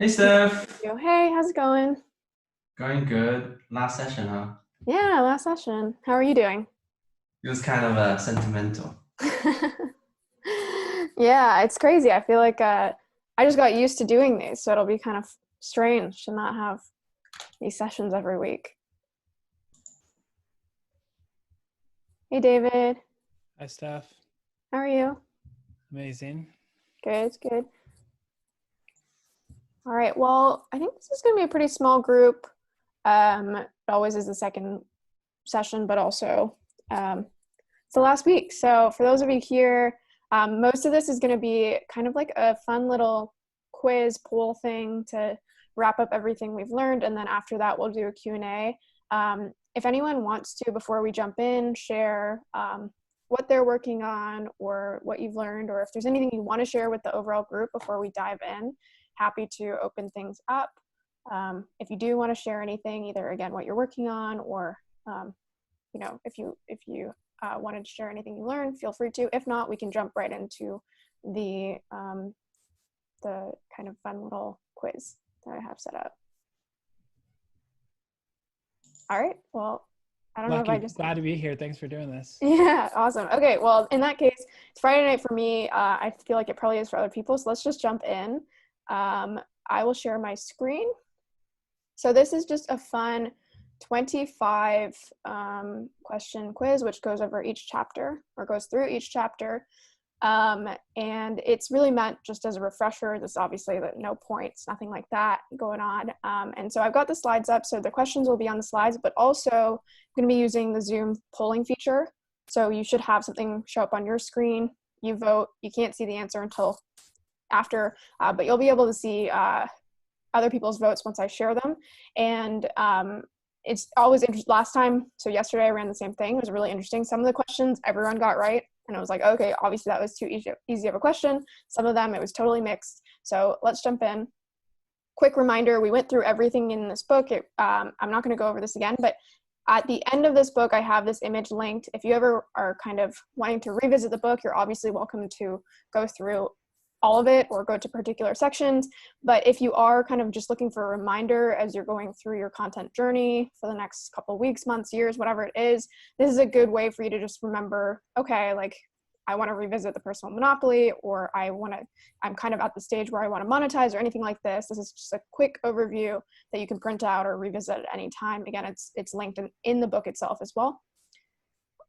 Hey Steph, Hey, how's it going? going good. Last session, huh? Yeah, last session. How are you doing? It was kind of sentimental. Yeah, it's crazy. I feel like I just got used to doing these, so it'll be kind of strange to not have these sessions every week. Hey, David. Hi, Steph. How are you? Amazing. Good, good. All right. Well, I think this is going to be a pretty small group. It always is the second session, but also um, it's the last week. So for those of you here, most of this is going to be kind of like a fun little quiz poll thing to wrap up everything we've learned. And then after that, we'll do a Q&A. If anyone wants to, before we jump in, share what they're working on or what you've learned, or if there's anything you want to share with the overall group before we dive in, happy to open things up. If you do want to share anything, either again what you're working on, or if you wanted to share anything you learned, feel free to. If not, we can jump right into the kind of fun little quiz that I have set up. All right. Well, I don't know if I Lucky. just Glad to be here. Thanks for doing this. yeah, awesome. Okay, well, in that case, it's Friday night for me. I feel like it probably is for other people, so let's just jump in. I will share my screen. So this is just a fun 25 question quiz, which goes over each chapter or goes through each chapter. And it's really meant just as a refresher. There's obviously no points, nothing like that going on. And so I've got the slides up, so the questions will be on the slides, but also I'm going to be using the Zoom polling feature. So you should have something show up on your screen. You vote. You can't see the answer until after, but you'll be able to see other people's votes once I share them. And it's always interesting. Last time, so yesterday I ran the same thing. It was really interesting. Some of the questions everyone got right. And I was like, okay, obviously that was too easy of a question. Some of them, it was totally mixed. So let's jump in. Quick reminder, we went through everything in this book. I'm not going to go over this again, but at the end of this book, I have this image linked. If you ever are kind of wanting to revisit the book, you're obviously welcome to go through all of it or go to particular sections. But if you are kind of just looking for a reminder as you're going through your content journey for the next couple of weeks, months, years, whatever it is, this is a good way for you to just remember, okay, like I want to revisit the personal monopoly, or I'm kind of at the stage where I want to monetize or anything like this. This is just a quick overview that you can print out or revisit at any time. Again, it's linked in the book itself as well.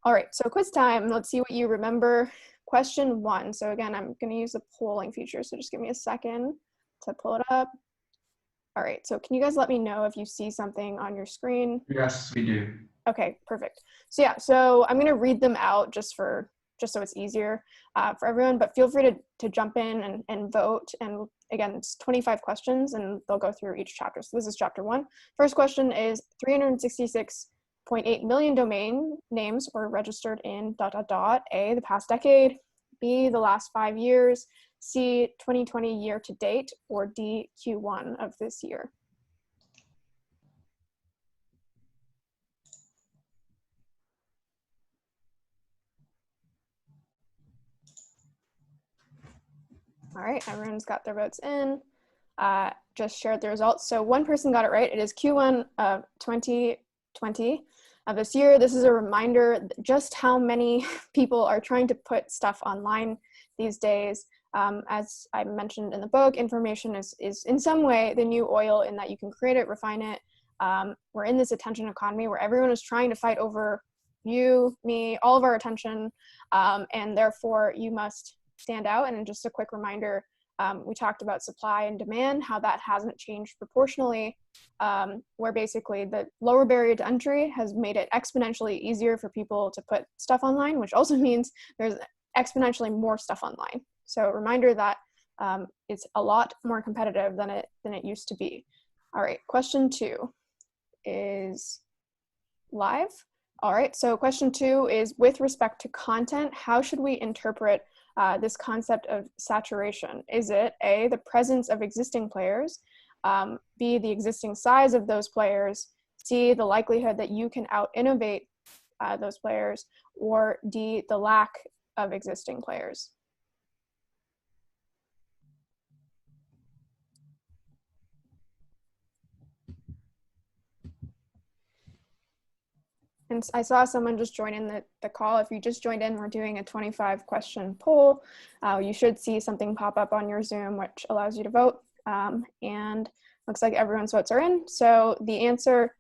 All right, so quiz time. Let's see what you remember. Question 1. So again, I'm going to use the polling feature, so just give me a second to pull it up. All right, so can you guys let me know if you see something on your screen? Yes, we do. Okay, perfect. So yeah, so I'm going to read them out just so it's easier for everyone, but feel free to jump in and vote. And again, it's 25 questions and they'll go through each chapter. So this is chapter 1. First question is 366.8 million domain names were registered in ... A, the past decade, B, the last 5 years, C, 2020 year to date, or D, Q1 of this year. All right, everyone's got their votes in. Just shared the results. So one person got it right. It is Q1 of 2020 of this year. This is a reminder just how many people are trying to put stuff online these days. As I mentioned in the book, information is in some way the new oil in that you can create it, refine it. We're in this attention economy where everyone is trying to fight over you, me, all of our attention, and therefore you must stand out. And just a quick reminder, we talked about supply and demand, how that hasn't changed proportionally, where basically the lower barrier to entry has made it exponentially easier for people to put stuff online, which also means there's exponentially more stuff online. So reminder that it's a lot more competitive than it used to be. All right, question 2 is live. All right, so question 2 is, with respect to content, how should we interpret this concept of saturation? Is it A, the presence of existing players, B, the existing size of those players, C, the likelihood that you can out-innovate those players, or D, the lack of existing players? And I saw someone just join in the call. If you just joined in, we're doing a 25 question poll. You should see something pop up on your Zoom, which allows you to vote. And looks like everyone's votes are in. So the answer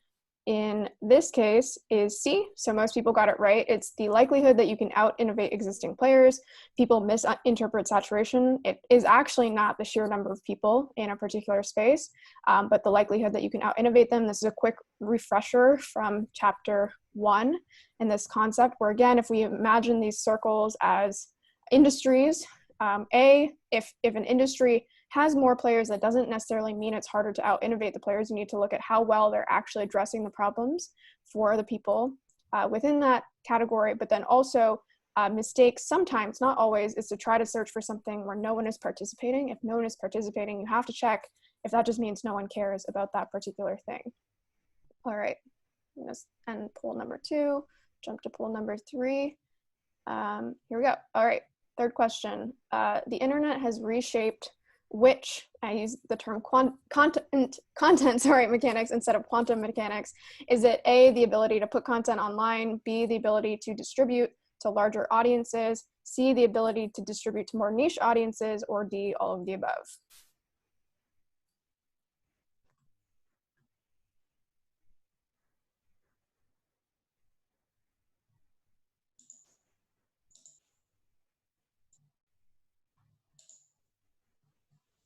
in this case is C. So most people got it right. It's the likelihood that you can out-innovate existing players. People misinterpret saturation. It is actually not the sheer number of people in a particular space, but the likelihood that you can out-innovate them. This is a quick refresher from chapter 1 in this concept, where again, if we imagine these circles as industries, if an industry has more players, that doesn't necessarily mean it's harder to out-innovate the players. You need to look at how well they're actually addressing the problems for the people within that category. But then also mistakes sometimes, not always, is to try to search for something where no one is participating. If no one is participating, you have to check if that just means no one cares about that particular thing. All right, let's end poll number 2, jump to poll number 3. Here we go. All right, third question. The internet has reshaped which, I use the term content mechanics instead of quantum mechanics. Is it A, the ability to put content online, B, the ability to distribute to larger audiences, C, the ability to distribute to more niche audiences, or D, all of the above?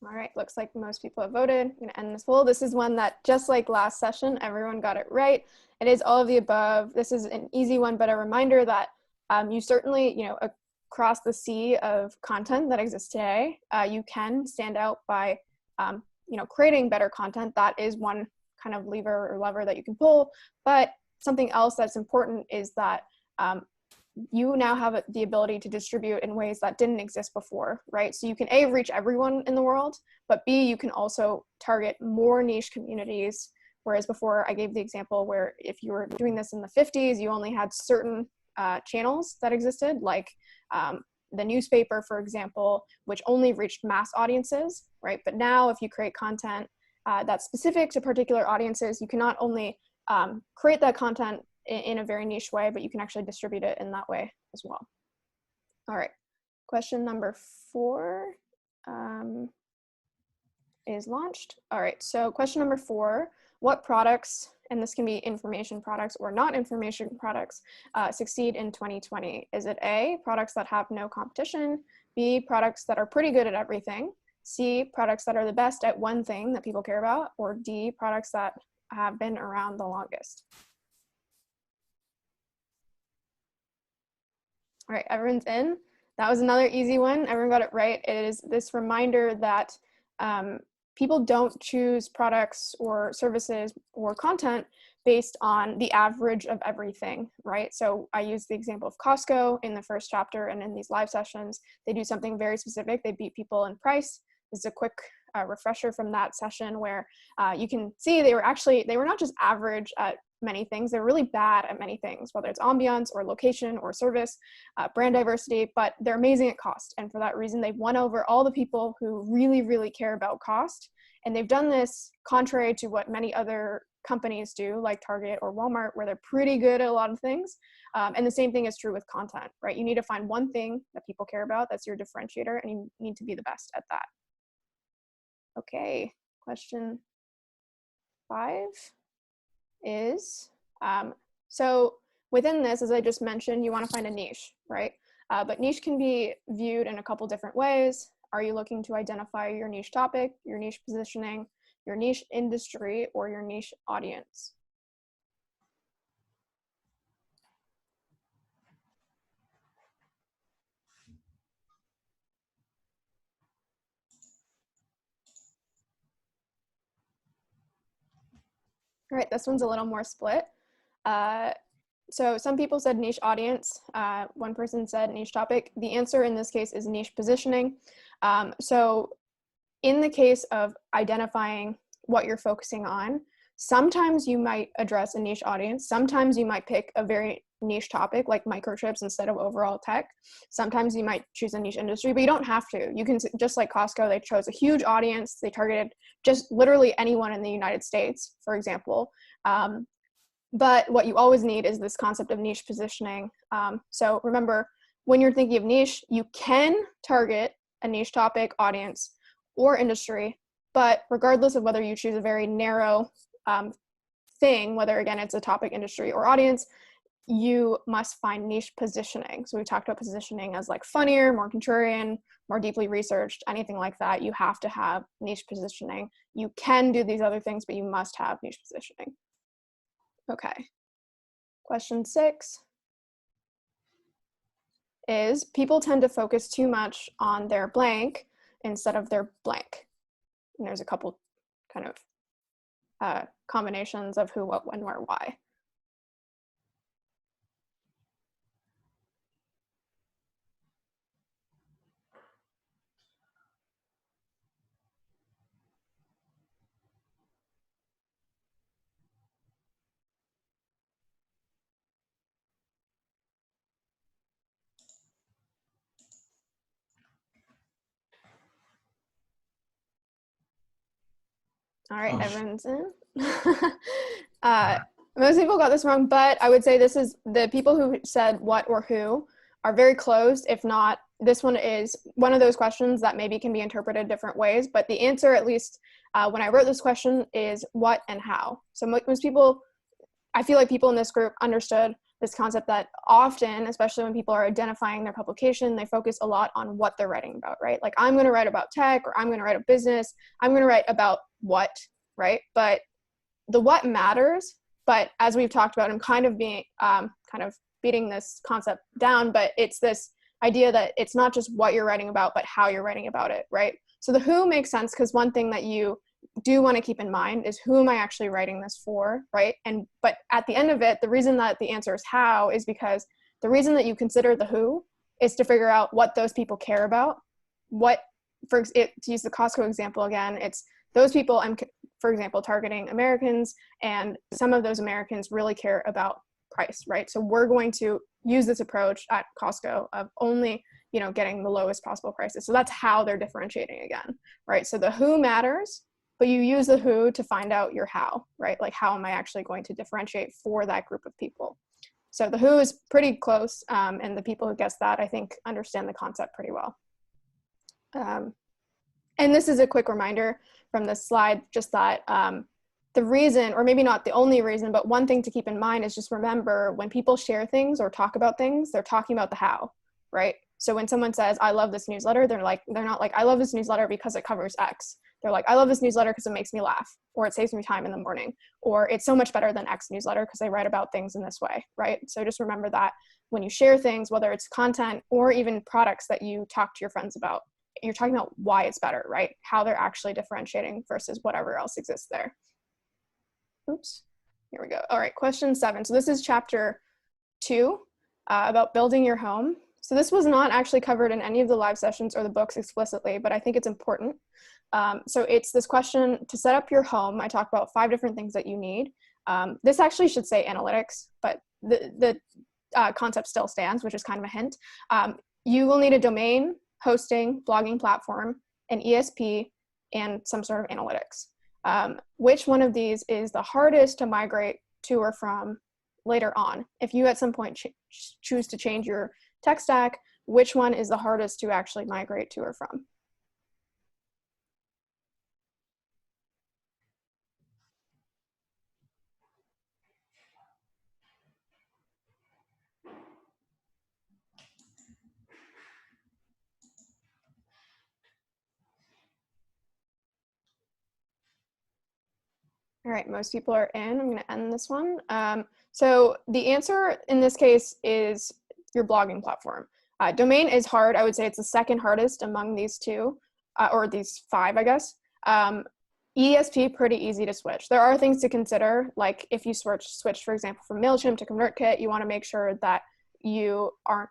All right, looks like most people have voted. I'm gonna end this poll. This is one that, just like last session, everyone got it right. It is all of the above. This is an easy one, but a reminder that you certainly, across the sea of content that exists today, you can stand out by, creating better content. That is one kind of lever that you can pull. But something else that's important is that you now have the ability to distribute in ways that didn't exist before, right? So you can A, reach everyone in the world, but B, you can also target more niche communities. Whereas before, I gave the example where if you were doing this in the 50s, you only had certain channels that existed, like the newspaper, for example, which only reached mass audiences, right? But now if you create content that's specific to particular audiences, you can not only create that content in a very niche way, but you can actually distribute it in that way as well. All right, question number 4 is launched. All right, so question number 4, what products, and this can be information products or not information products, succeed in 2020? Is it A, products that have no competition, B, products that are pretty good at everything, C, products that are the best at one thing that people care about, or D, products that have been around the longest? All right, everyone's in. That was another easy one. Everyone got it right. It is this reminder that people don't choose products or services or content based on the average of everything, right? So I used the example of Costco in the first chapter, and in these live sessions, they do something very specific. They beat people in price. This is a quick refresher from that session where you can see they were not just average at many things, they're really bad at many things, whether it's ambiance or location or service, brand diversity, but they're amazing at cost. And for that reason, they've won over all the people who really, really care about cost. And they've done this contrary to what many other companies do, like Target or Walmart, where they're pretty good at a lot of things. And the same thing is true with content, right? You need to find one thing that people care about, that's your differentiator, and you need to be the best at that. Okay, question 5 is, so within this, as I just mentioned, you want to find a niche, right? But niche can be viewed in a couple different ways. Are you looking to identify your niche topic, your niche positioning, your niche industry, or your niche audience? All right, this one's a little more split. So some people said niche audience. One person said niche topic. The answer in this case is niche positioning. So in the case of identifying what you're focusing on, sometimes you might address a niche audience. Sometimes you might pick a very niche topic like microchips instead of overall tech. Sometimes you might choose a niche industry, but you don't have to. You can, just like Costco, they chose a huge audience. They targeted just literally anyone in the United States, for example. But what you always need is this concept of niche positioning. So remember, when you're thinking of niche, you can target a niche topic, audience, or industry, but regardless of whether you choose a very narrow thing, whether again it's a topic, industry, or audience, you must find niche positioning. So we talked about positioning as like funnier, more contrarian, more deeply researched, anything like that. You have to have niche positioning. You can do these other things, but you must have niche positioning. Okay. Question 6 is people tend to focus too much on their blank instead of their blank. And there's a couple kind of combinations of who, what, when, where, why. All right, Oh, everyone's in. Most people got this wrong, but I would say this is the people who said what or who are very close. If not, this one is one of those questions that maybe can be interpreted different ways, but the answer, at least when I wrote this question, is what and how. So most people, I feel like people in this group understood this concept that often, especially when people are identifying their publication, they focus a lot on what they're writing about, right? Like I'm going to write about tech, or I'm going to write a business, I'm going to write about what, right? But the what matters, but as we've talked about, I'm kind of being kind of beating this concept down, but it's this idea that it's not just what you're writing about, but how you're writing about it, right? So the who makes sense because one thing that you do want to keep in mind is who am I actually writing this for, right? But at the end of it, the reason that the answer is how is because the reason that you consider the who is to figure out what those people care about. To use the Costco example again, it's those people I'm, for example, targeting Americans, and some of those Americans really care about price, right? So we're going to use this approach at Costco of only, getting the lowest possible prices. So that's how they're differentiating again, right? So the who matters, but you use the who to find out your how, right? Like how am I actually going to differentiate for that group of people? So the who is pretty close, and the people who guess that, I think, understand the concept pretty well. And this is a quick reminder from this slide, just that the reason, or maybe not the only reason, but one thing to keep in mind is just remember when people share things or talk about things, they're talking about the how, right? So when someone says, I love this newsletter, they're not like, I love this newsletter because it covers X. They're like, I love this newsletter because it makes me laugh, or it saves me time in the morning, or it's so much better than X newsletter because they write about things in this way, right? So just remember that when you share things, whether it's content or even products that you talk to your friends about, you're talking about why it's better, right? How they're actually differentiating versus whatever else exists there. Oops, here we go. All right, question 7. So this is chapter 2 about building your home. So this was not actually covered in any of the live sessions or the books explicitly, but I think it's important. So it's this question to set up your home. I talk about 5 different things that you need. This actually should say analytics, but the concept still stands, which is kind of a hint. You will need a domain, hosting, blogging platform, an ESP, and some sort of analytics. Which one of these is the hardest to migrate to or from later on? If you at some point choose to change your tech stack, which one is the hardest to actually migrate to or from? All right, most people are in. I'm going to end this one. So the answer in this case is your blogging platform. Domain is hard. I would say it's the second hardest among these two, or these 5, I guess. ESP, pretty easy to switch. There are things to consider, like if you switch, for example, from MailChimp to ConvertKit, you want to make sure that you aren't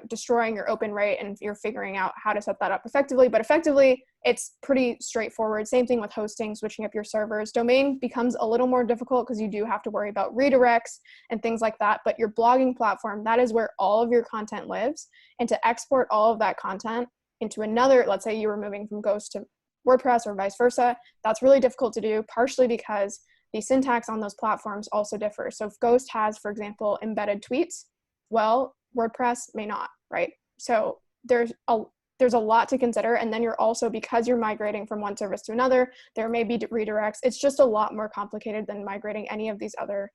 destroying your open rate, and you're figuring out how to set that up effectively. But effectively, it's pretty straightforward. Same thing with hosting, switching up your servers. Domain becomes a little more difficult because you do have to worry about redirects and things like that. But your blogging platform, that is where all of your content lives. And to export all of that content into another, let's say you were moving from Ghost to WordPress or vice versa, that's really difficult to do, partially because the syntax on those platforms also differs. So if Ghost has, for example, embedded tweets, well, WordPress may not, right? So there's a lot to consider. And then you're also, because you're migrating from one service to another, there may be redirects. It's just a lot more complicated than migrating any of these other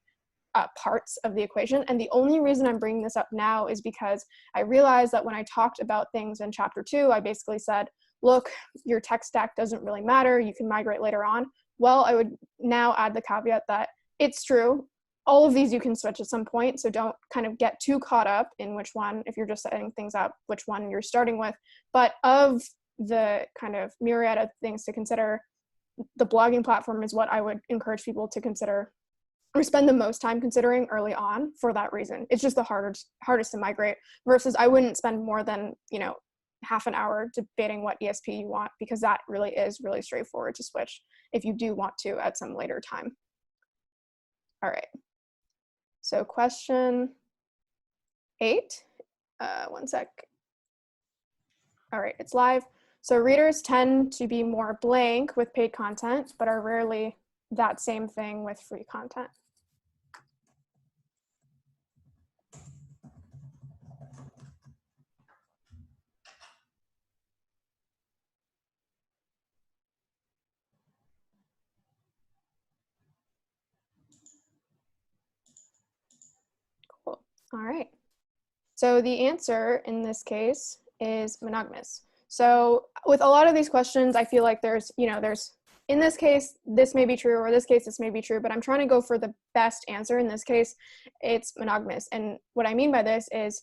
parts of the equation. And the only reason I'm bringing this up now is because I realized that when I talked about things in chapter 2, I basically said, look, your tech stack doesn't really matter. You can migrate later on. Well, I would now add the caveat that it's true. All of these you can switch at some point. So don't kind of get too caught up in which one, if you're just setting things up, which one you're starting with. But of the kind of myriad of things to consider, the blogging platform is what I would encourage people to consider or spend the most time considering early on for that reason. It's just the hardest to migrate, versus I wouldn't spend more than, half an hour debating what ESP you want, because that really is really straightforward to switch if you do want to at some later time. All right. So question 8, one sec. All right, it's live. So readers tend to be more blank with paid content, but are rarely that same thing with free content. Cool. All right. So the answer in this case is monogamous. So with a lot of these questions, I feel like there's in this case, this may be true, or this case, this may be true, but I'm trying to go for the best answer. In this case, it's monogamous. And what I mean by this is,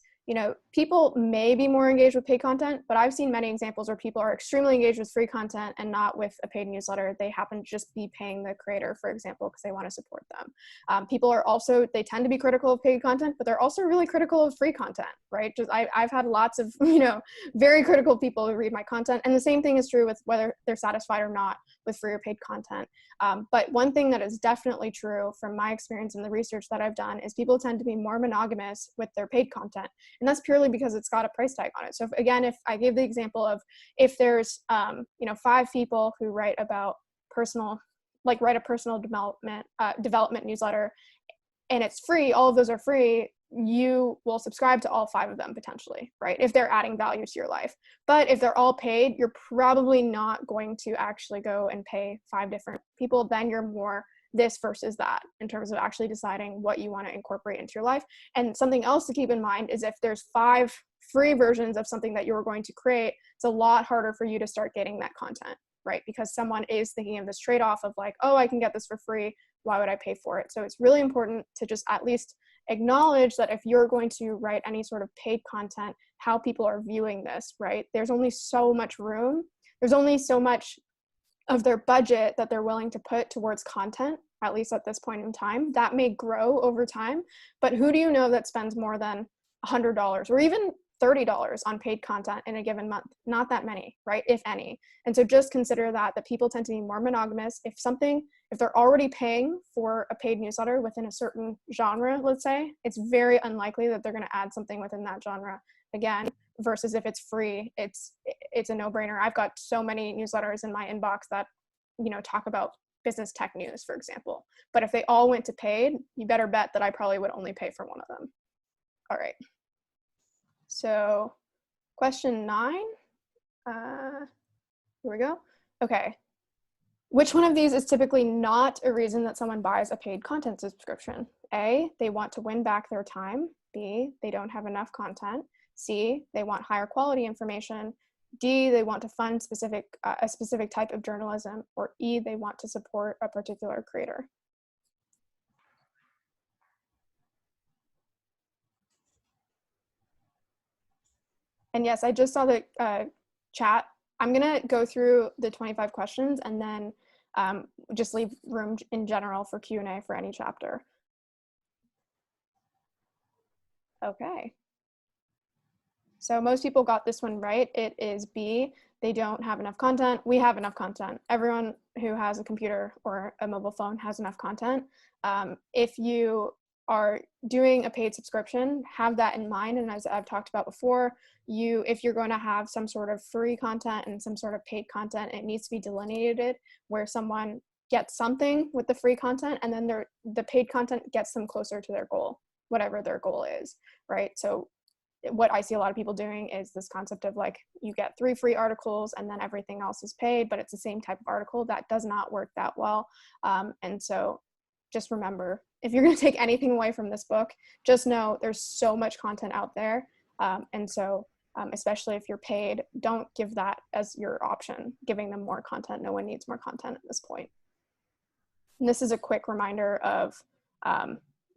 people may be more engaged with paid content, but I've seen many examples where people are extremely engaged with free content and not with a paid newsletter. They happen to just be paying the creator, for example, because they want to support them. People are also, they tend to be critical of paid content, but they're also really critical of free content, right? Just I've had lots of, very critical people who read my content. And the same thing is true with whether they're satisfied or not with free or paid content. But one thing that is definitely true from my experience in the research that I've done is people tend to be more monogamous with their paid content. And that's purely because it's got a price tag on it. So if I gave the example of, if there's 5 people who write about write a personal development newsletter, and it's free, all of those are free, you will subscribe to all 5 of them potentially, right? If they're adding value to your life. But if they're all paid, you're probably not going to actually go and pay 5 different people. Then you're more this versus that in terms of actually deciding what you want to incorporate into your life. And something else to keep in mind is, if there's 5 free versions of something that you're going to create, it's a lot harder for you to start getting that content, right? Because someone is thinking of this trade-off of like, oh, I can get this for free, why would I pay for it? So it's really important to just at least acknowledge that if you're going to write any sort of paid content, how people are viewing this, right? There's only so much room. There's only so much of their budget that they're willing to put towards content, at least at this point in time. That may grow over time, but who do you know that spends more than $100 or even $30 on paid content in a given month? Not that many, right? If any. And so just consider that people tend to be more monogamous. If they're already paying for a paid newsletter within a certain genre, let's say, it's very unlikely that they're going to add something within that genre again, versus if it's free, it's a no-brainer. I've got so many newsletters in my inbox that, talk about business tech news, for example. But if they all went to paid, you better bet that I probably would only pay for one of them. All right. So question 9, here we go. Okay. Which one of these is typically not a reason that someone buys a paid content subscription? A, they want to win back their time. B, they don't have enough content. C, they want higher quality information. D, they want to fund a specific type of journalism. Or E, they want to support a particular creator. And yes, I just saw the chat. I'm gonna go through the 25 questions and then just leave room in general for Q&A for any chapter. Okay. So most people got this one right. It is B, they don't have enough content. We have enough content. Everyone who has a computer or a mobile phone has enough content. If you are doing a paid subscription, have that in mind. And as I've talked about before, if you're going to have some sort of free content and some sort of paid content, it needs to be delineated where someone get something with the free content, and then the paid content gets them closer to their goal, whatever their goal is, right? So what I see a lot of people doing is this concept of like, you get 3 free articles and then everything else is paid, but it's the same type of article. That does not work that well. And so just remember, if you're going to take anything away from this book, just know there's so much content out there. And so especially if you're paid, don't give that as your option, giving them more content. No one needs more content at this point. And this is a quick reminder of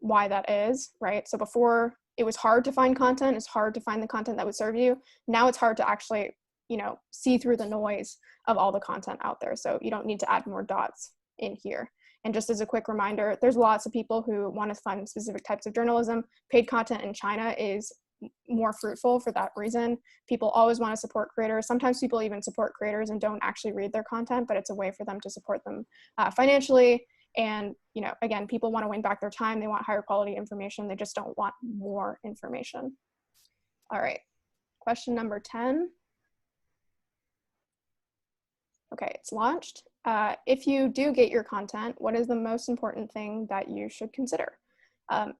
why that is, right? So before, it was hard to find content. It's hard to find the content that would serve you. Now it's hard to actually, see through the noise of all the content out there. So you don't need to add more dots in here. And just as a quick reminder, there's lots of people who want to fund specific types of journalism. Paid content in China is more fruitful for that reason. People always want to support creators. Sometimes people even support creators and don't actually read their content, but it's a way for them to support them financially. And, again, people want to win back their time. They want higher quality information. They just don't want more information. All right. Question number 10. Okay, it's launched. If you do get your content, what is the most important thing that you should consider?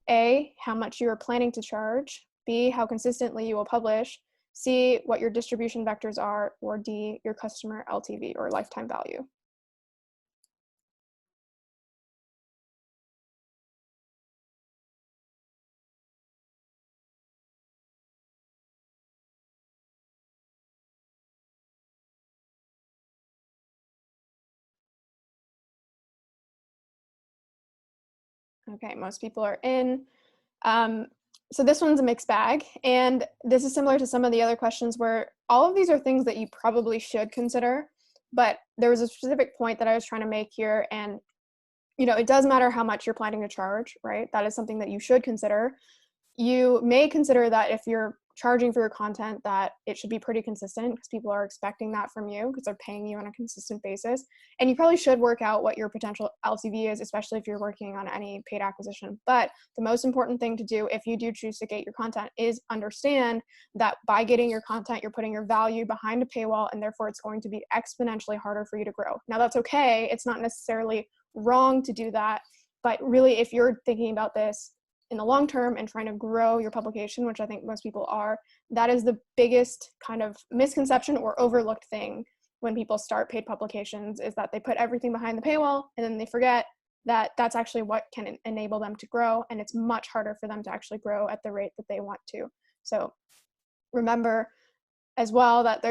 A, how much you are planning to charge. B, how consistently you will publish. C, what your distribution vectors are. Or D, your customer LTV or lifetime value. Okay, most people are in. So this one's a mixed bag, and this is similar to some of the other questions where all of these are things that you probably should consider, but there was a specific point that I was trying to make here, and it does matter how much you're planning to charge, right? That is something that you should consider. You may consider that if you're charging for your content, that it should be pretty consistent because people are expecting that from you because they're paying you on a consistent basis. And you probably should work out what your potential LTV is, especially if you're working on any paid acquisition. But the most important thing to do if you do choose to get your content is understand that by getting your content, you're putting your value behind a paywall, and therefore it's going to be exponentially harder for you to grow. Now that's okay. It's not necessarily wrong to do that. But really, if you're thinking about this in the long term and trying to grow your publication, which I think most people are, that is the biggest kind of misconception or overlooked thing when people start paid publications, is that they put everything behind the paywall and then they forget that that's actually what can enable them to grow. And it's much harder for them to actually grow at the rate that they want to. So remember as well that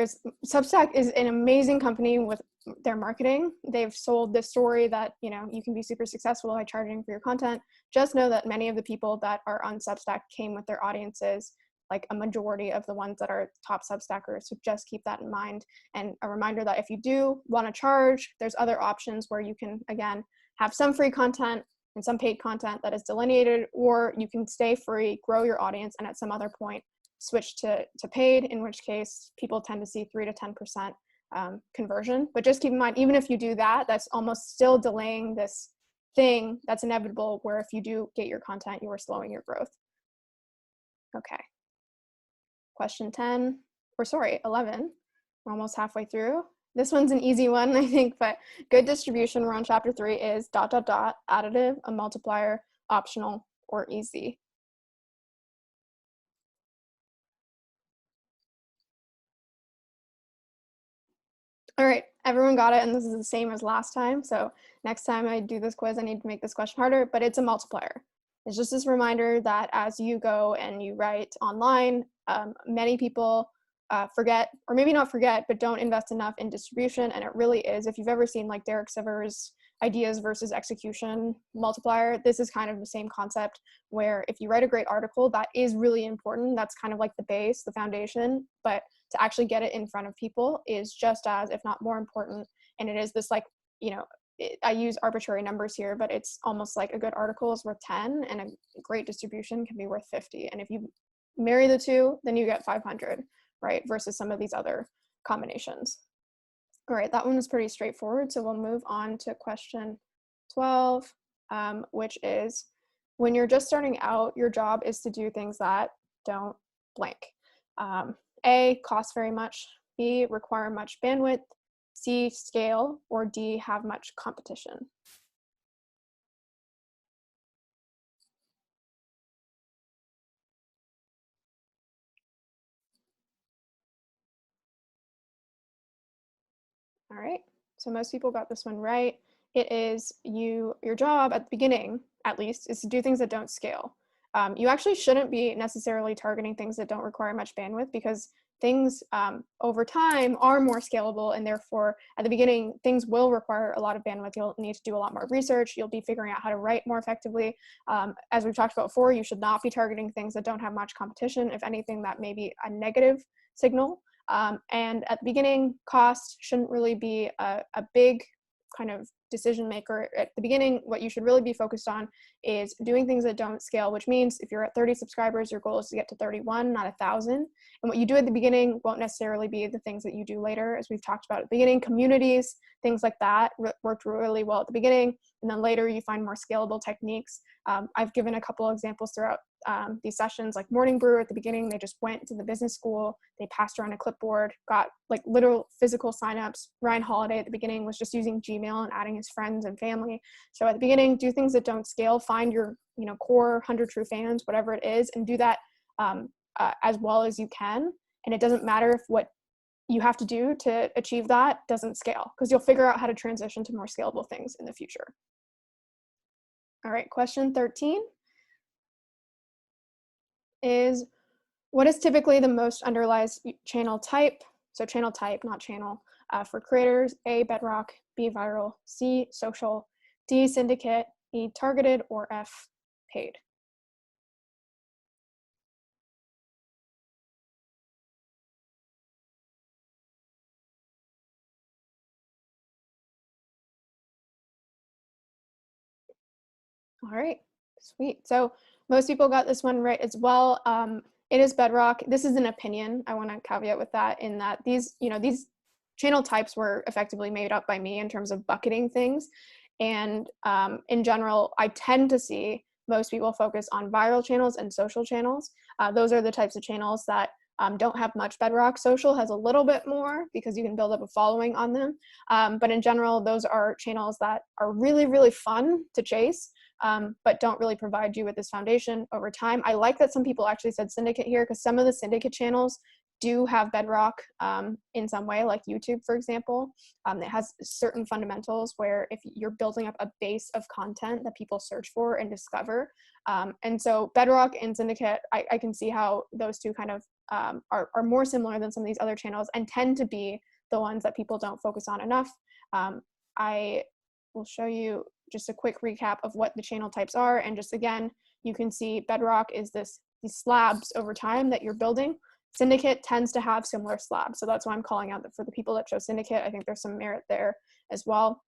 Substack is an amazing company with their marketing. They've sold this story that, you can be super successful by charging for your content. Just know that many of the people that are on Substack came with their audiences, like a majority of the ones that are top Substackers. So just keep that in mind. And a reminder that if you do want to charge, there's other options where you can, again, have some free content and some paid content that is delineated, or you can stay free, grow your audience, and at some other point switch to paid, in which case people tend to see 3 to 10% conversion. But just keep in mind, even if you do that, that's almost still delaying this thing that's inevitable, where if you do get your content, you are slowing your growth. Okay. Question 10, or sorry, 11. We're almost halfway through. This one's an easy one, I think, but good distribution, we're on chapter 3, is ... additive, a multiplier, optional, or easy. All right, everyone got it, and this is the same as last time. So next time I do this quiz, I need to make this question harder, but it's a multiplier. It's just this reminder that as you go and you write online, many people forget, or maybe not forget, but don't invest enough in distribution. And it really is, if you've ever seen like Derek Sivers' ideas versus execution multiplier, this is kind of the same concept, where if you write a great article, that is really important. That's kind of like the base, the foundation, but to actually get it in front of people is just as, if not more important. And it is this like, I use arbitrary numbers here, but it's almost like a good article is worth 10 and a great distribution can be worth 50. And if you marry the two, then you get 500, right? Versus some of these other combinations. All right, that one is pretty straightforward. So we'll move on to question 12, which is, when you're just starting out, your job is to do things that don't blank. A, cost very much. B, require much bandwidth. C, scale, or D, have much competition? All right, so most people got this one right. It is your job at the beginning, at least, is to do things that don't scale. You actually shouldn't be necessarily targeting things that don't require much bandwidth, because things over time are more scalable, and therefore at the beginning things will require a lot of bandwidth. You'll need to do a lot more research. You'll be figuring out how to write more effectively. As we've talked about before, you should not be targeting things that don't have much competition. If anything, that may be a negative signal. And at the beginning, cost shouldn't really be a big kind of decision maker. At the beginning, what you should really be focused on is doing things that don't scale, which means if you're at 30 subscribers, your goal is to get to 31, not 1,000. And what you do at the beginning won't necessarily be the things that you do later. As we've talked about at the beginning, communities, things like that worked really well at the beginning. And then later you find more scalable techniques. I've given a couple of examples throughout these sessions, like Morning Brew. At the beginning, they just went to the business school, they passed around a clipboard, got like literal physical signups. Ryan Holiday at the beginning was just using Gmail and adding his friends and family. So at the beginning, do things that don't scale, find your core 100 true fans, whatever it is, and do that as well as you can. And it doesn't matter if what you have to do to achieve that doesn't scale, because you'll figure out how to transition to more scalable things in the future. All right, question 13 is, what is typically the most underutilized channel type? So channel type, not channel, for creators: A, Bedrock; B, viral; C, social; D, syndicate; E, targeted; or F, paid. All right, sweet. So most people got this one right as well. It is Bedrock. This is an opinion. I want to caveat with that, in that these channel types were effectively made up by me in terms of bucketing things. And in general, I tend to see most people focus on viral channels and social channels. Those are the types of channels that don't have much Bedrock. Social has a little bit more because you can build up a following on them. But in general, those are channels that are really, really fun to chase, but don't really provide you with this foundation over time. I like that some people actually said syndicate here, because some of the syndicate channels do have Bedrock in some way, like YouTube, for example. It has certain fundamentals where if you're building up a base of content that people search for and discover. And so Bedrock and syndicate, I can see how those two kind of are more similar than some of these other channels, and tend to be the ones that people don't focus on enough. I will show you just a quick recap of what the channel types are. And just again, you can see Bedrock is these slabs over time that you're building. Syndicate tends to have similar slabs. So that's why I'm calling out that for the people that chose syndicate, I think there's some merit there as well.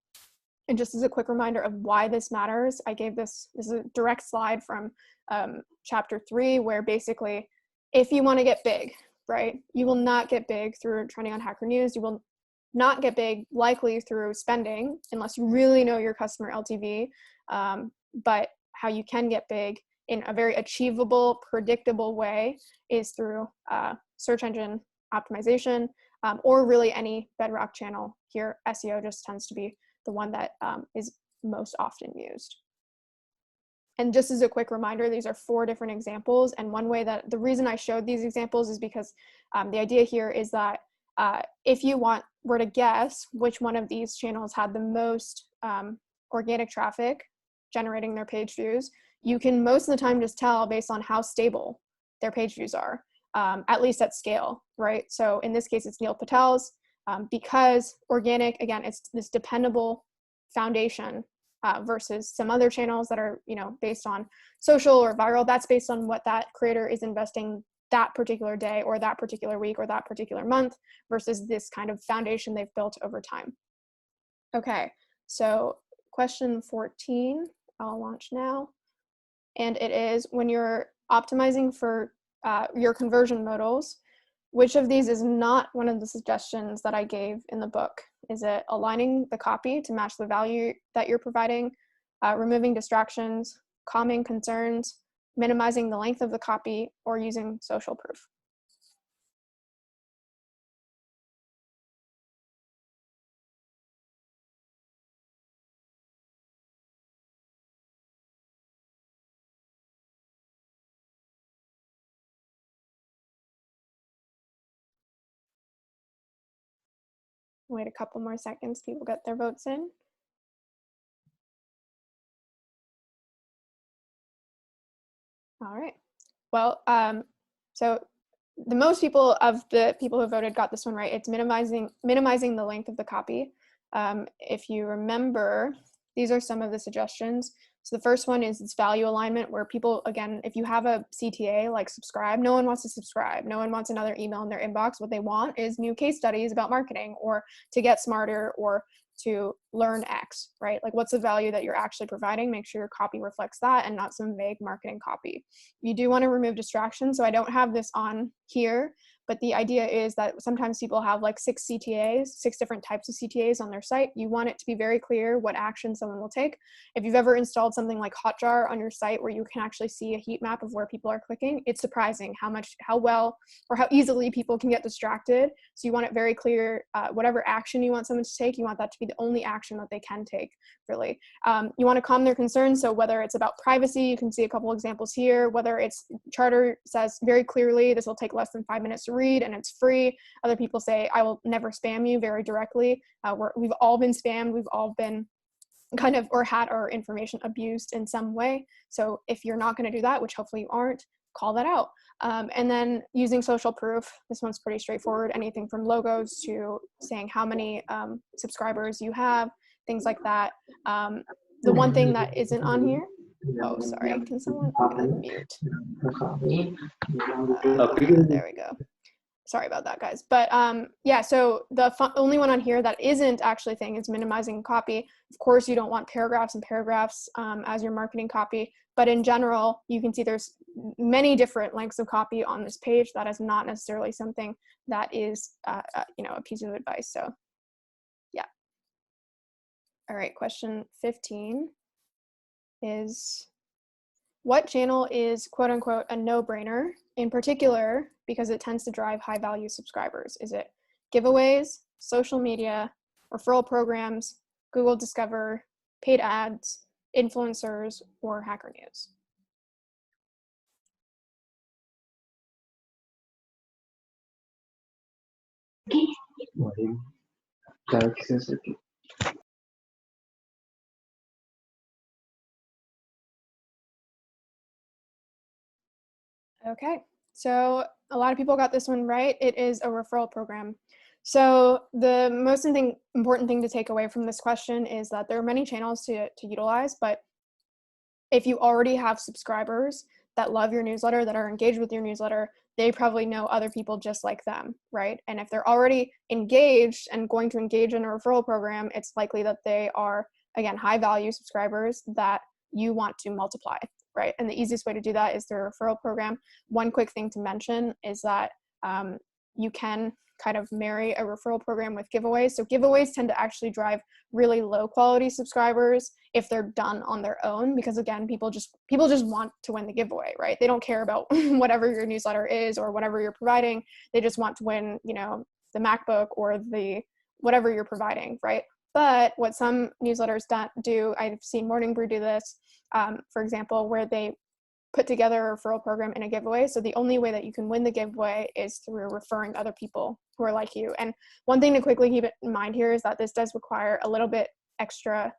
And just as a quick reminder of why this matters, I gave this is a direct slide from chapter 3, where basically, if you want to get big, right, you will not get big through trending on Hacker News. You will not get big likely through spending, unless you really know your customer LTV. But how you can get big in a very achievable, predictable way is through search engine optimization, or really any Bedrock channel. Here, SEO just tends to be the one that is most often used. And just as a quick reminder, these are 4 different examples. And one way that the reason I showed these examples is because the idea here is that if you were to guess which one of these channels had the most organic traffic generating their page views, you can most of the time just tell based on how stable their page views are, at least at scale, right? So in this case, it's Neil Patel's, because organic, again, it's this dependable foundation versus some other channels that are, based on social or viral. That's based on what that creator is investing that particular day or that particular week or that particular month, versus this kind of foundation they've built over time. Okay, so question 14, I'll launch now. And it is, when you're optimizing for your conversion modals, which of these is not one of the suggestions that I gave in the book? Is it aligning the copy to match the value that you're providing, removing distractions, calming concerns, minimizing the length of the copy, or using social proof? Wait a couple more seconds, people get their votes in. All right. Well, so the most people of the people who voted got this one right. It's minimizing the length of the copy. If you remember, these are some of the suggestions. So the first one is value alignment, where people, again, if you have a CTA like subscribe, no one wants to subscribe. No one wants another email in their inbox. What they want is new case studies about marketing, or to get smarter, or to learn X, right? Like, what's the value that you're actually providing? Make sure your copy reflects that and not some vague marketing copy. You do want to remove distractions. So I don't have this on here, but the idea is that sometimes people have like 6 CTAs, 6 different types of CTAs on their site. You want it to be very clear what action someone will take. If you've ever installed something like Hotjar on your site where you can actually see a heat map of where people are clicking, it's surprising how well or how easily people can get distracted. So you want it very clear, whatever action you want someone to take, you want that to be the only action that they can take, really. You want to calm their concerns. So whether it's about privacy, you can see a couple examples here. Whether it's Charter says very clearly, this will take less than 5 minutes to read and it's free. Other people say, I will never spam you, very directly. We've all been spammed. We've all been kind of, or had our information abused in some way. So if you're not going to do that, which hopefully you aren't, call that out. And then using social proof. This one's pretty straightforward. Anything from logos to saying how many subscribers you have, things like that. The one thing that isn't on here, oh, sorry, can someone unmute? There we go. Sorry about that, guys. But yeah, so the only one on here that isn't actually thing is minimizing copy. Of course, you don't want paragraphs and paragraphs as your marketing copy, but in general, you can see there's many different lengths of copy on this page. That is not necessarily something that is, a piece of advice. So yeah. All right, question 15 is, what channel is quote unquote a no-brainer, in particular because it tends to drive high value subscribers? Is it giveaways, social media, referral programs, Google Discover, paid ads, influencers, or Hacker News? Okay, so a lot of people got this one right. It is a referral program. So the most important thing to take away from this question is that there are many channels to utilize, but if you already have subscribers that love your newsletter, that are engaged with your newsletter, they probably know other people just like them, right? And if they're already engaged and going to engage in a referral program, it's likely that they are, again, high value subscribers that you want to multiply, right? And the easiest way to do that is through a referral program. One quick thing to mention is that you can kind of marry a referral program with giveaways. So giveaways tend to actually drive really low quality subscribers if they're done on their own, because again, people just want to win the giveaway, right? They don't care about whatever your newsletter is or whatever you're providing. They just want to win, the MacBook or the whatever you're providing, right? But what some newsletters do, I've seen Morning Brew do this, for example, where they put together a referral program in a giveaway. So the only way that you can win the giveaway is through referring other people who are like you. And one thing to quickly keep in mind here is that this does require a little bit extra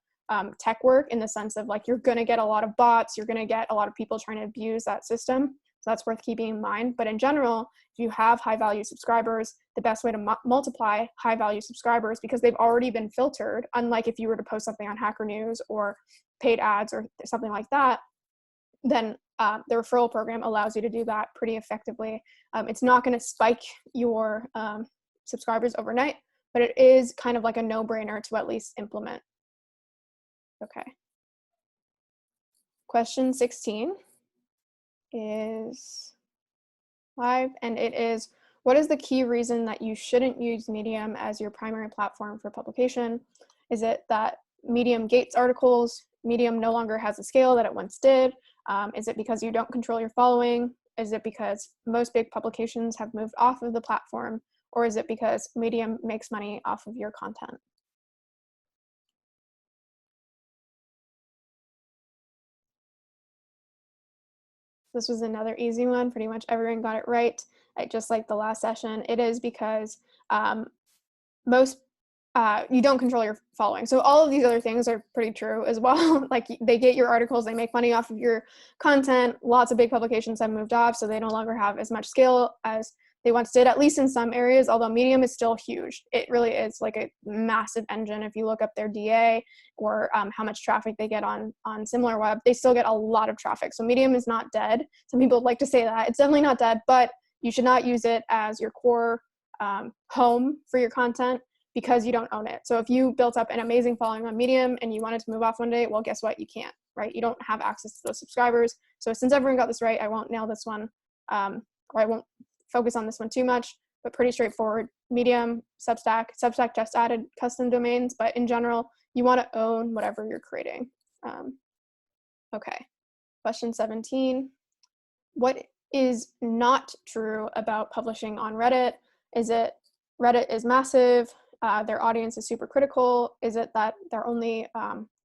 tech work, in the sense of, like, you're going to get a lot of bots, you're going to get a lot of people trying to abuse that system. So that's worth keeping in mind. But in general, if you have high value subscribers, the best way to multiply high value subscribers, because they've already been filtered, unlike if you were to post something on Hacker News or paid ads or something like that, then the referral program allows you to do that pretty effectively. It's not going to spike your subscribers overnight, but it is kind of like a no-brainer to at least implement. Okay. Question 16 is live, and it is, what is the key reason that you shouldn't use Medium as your primary platform for publication? Is it that Medium gates articles? Medium no longer has the scale that it once did? Is it because you don't control your following? Is it because most big publications have moved off of the platform? Or is it because Medium makes money off of your content? This was another easy one. Pretty much everyone got it right. Just like the last session, it is because most you don't control your following. So all of these other things are pretty true as well. Like they get your articles, they make money off of your content. Lots of big publications have moved off, so they no longer have as much scale as they once did, at least in some areas, although Medium is still huge. It really is like a massive engine. If you look up their DA or how much traffic they get on SimilarWeb, they still get a lot of traffic. So Medium is not dead. Some people like to say that. It's definitely not dead, but you should not use it as your core home for your content, because you don't own it. So if you built up an amazing following on Medium and you wanted to move off one day, well, guess what? You can't, right? You don't have access to those subscribers. So since everyone got this right, I won't nail this one, or I won't focus on this one too much, but pretty straightforward. Medium, Substack. Substack just added custom domains, but in general, you want to own whatever you're creating. Okay, question 17. What is not true about publishing on Reddit? Is it Reddit is massive? Their audience is super critical? Is it that they're only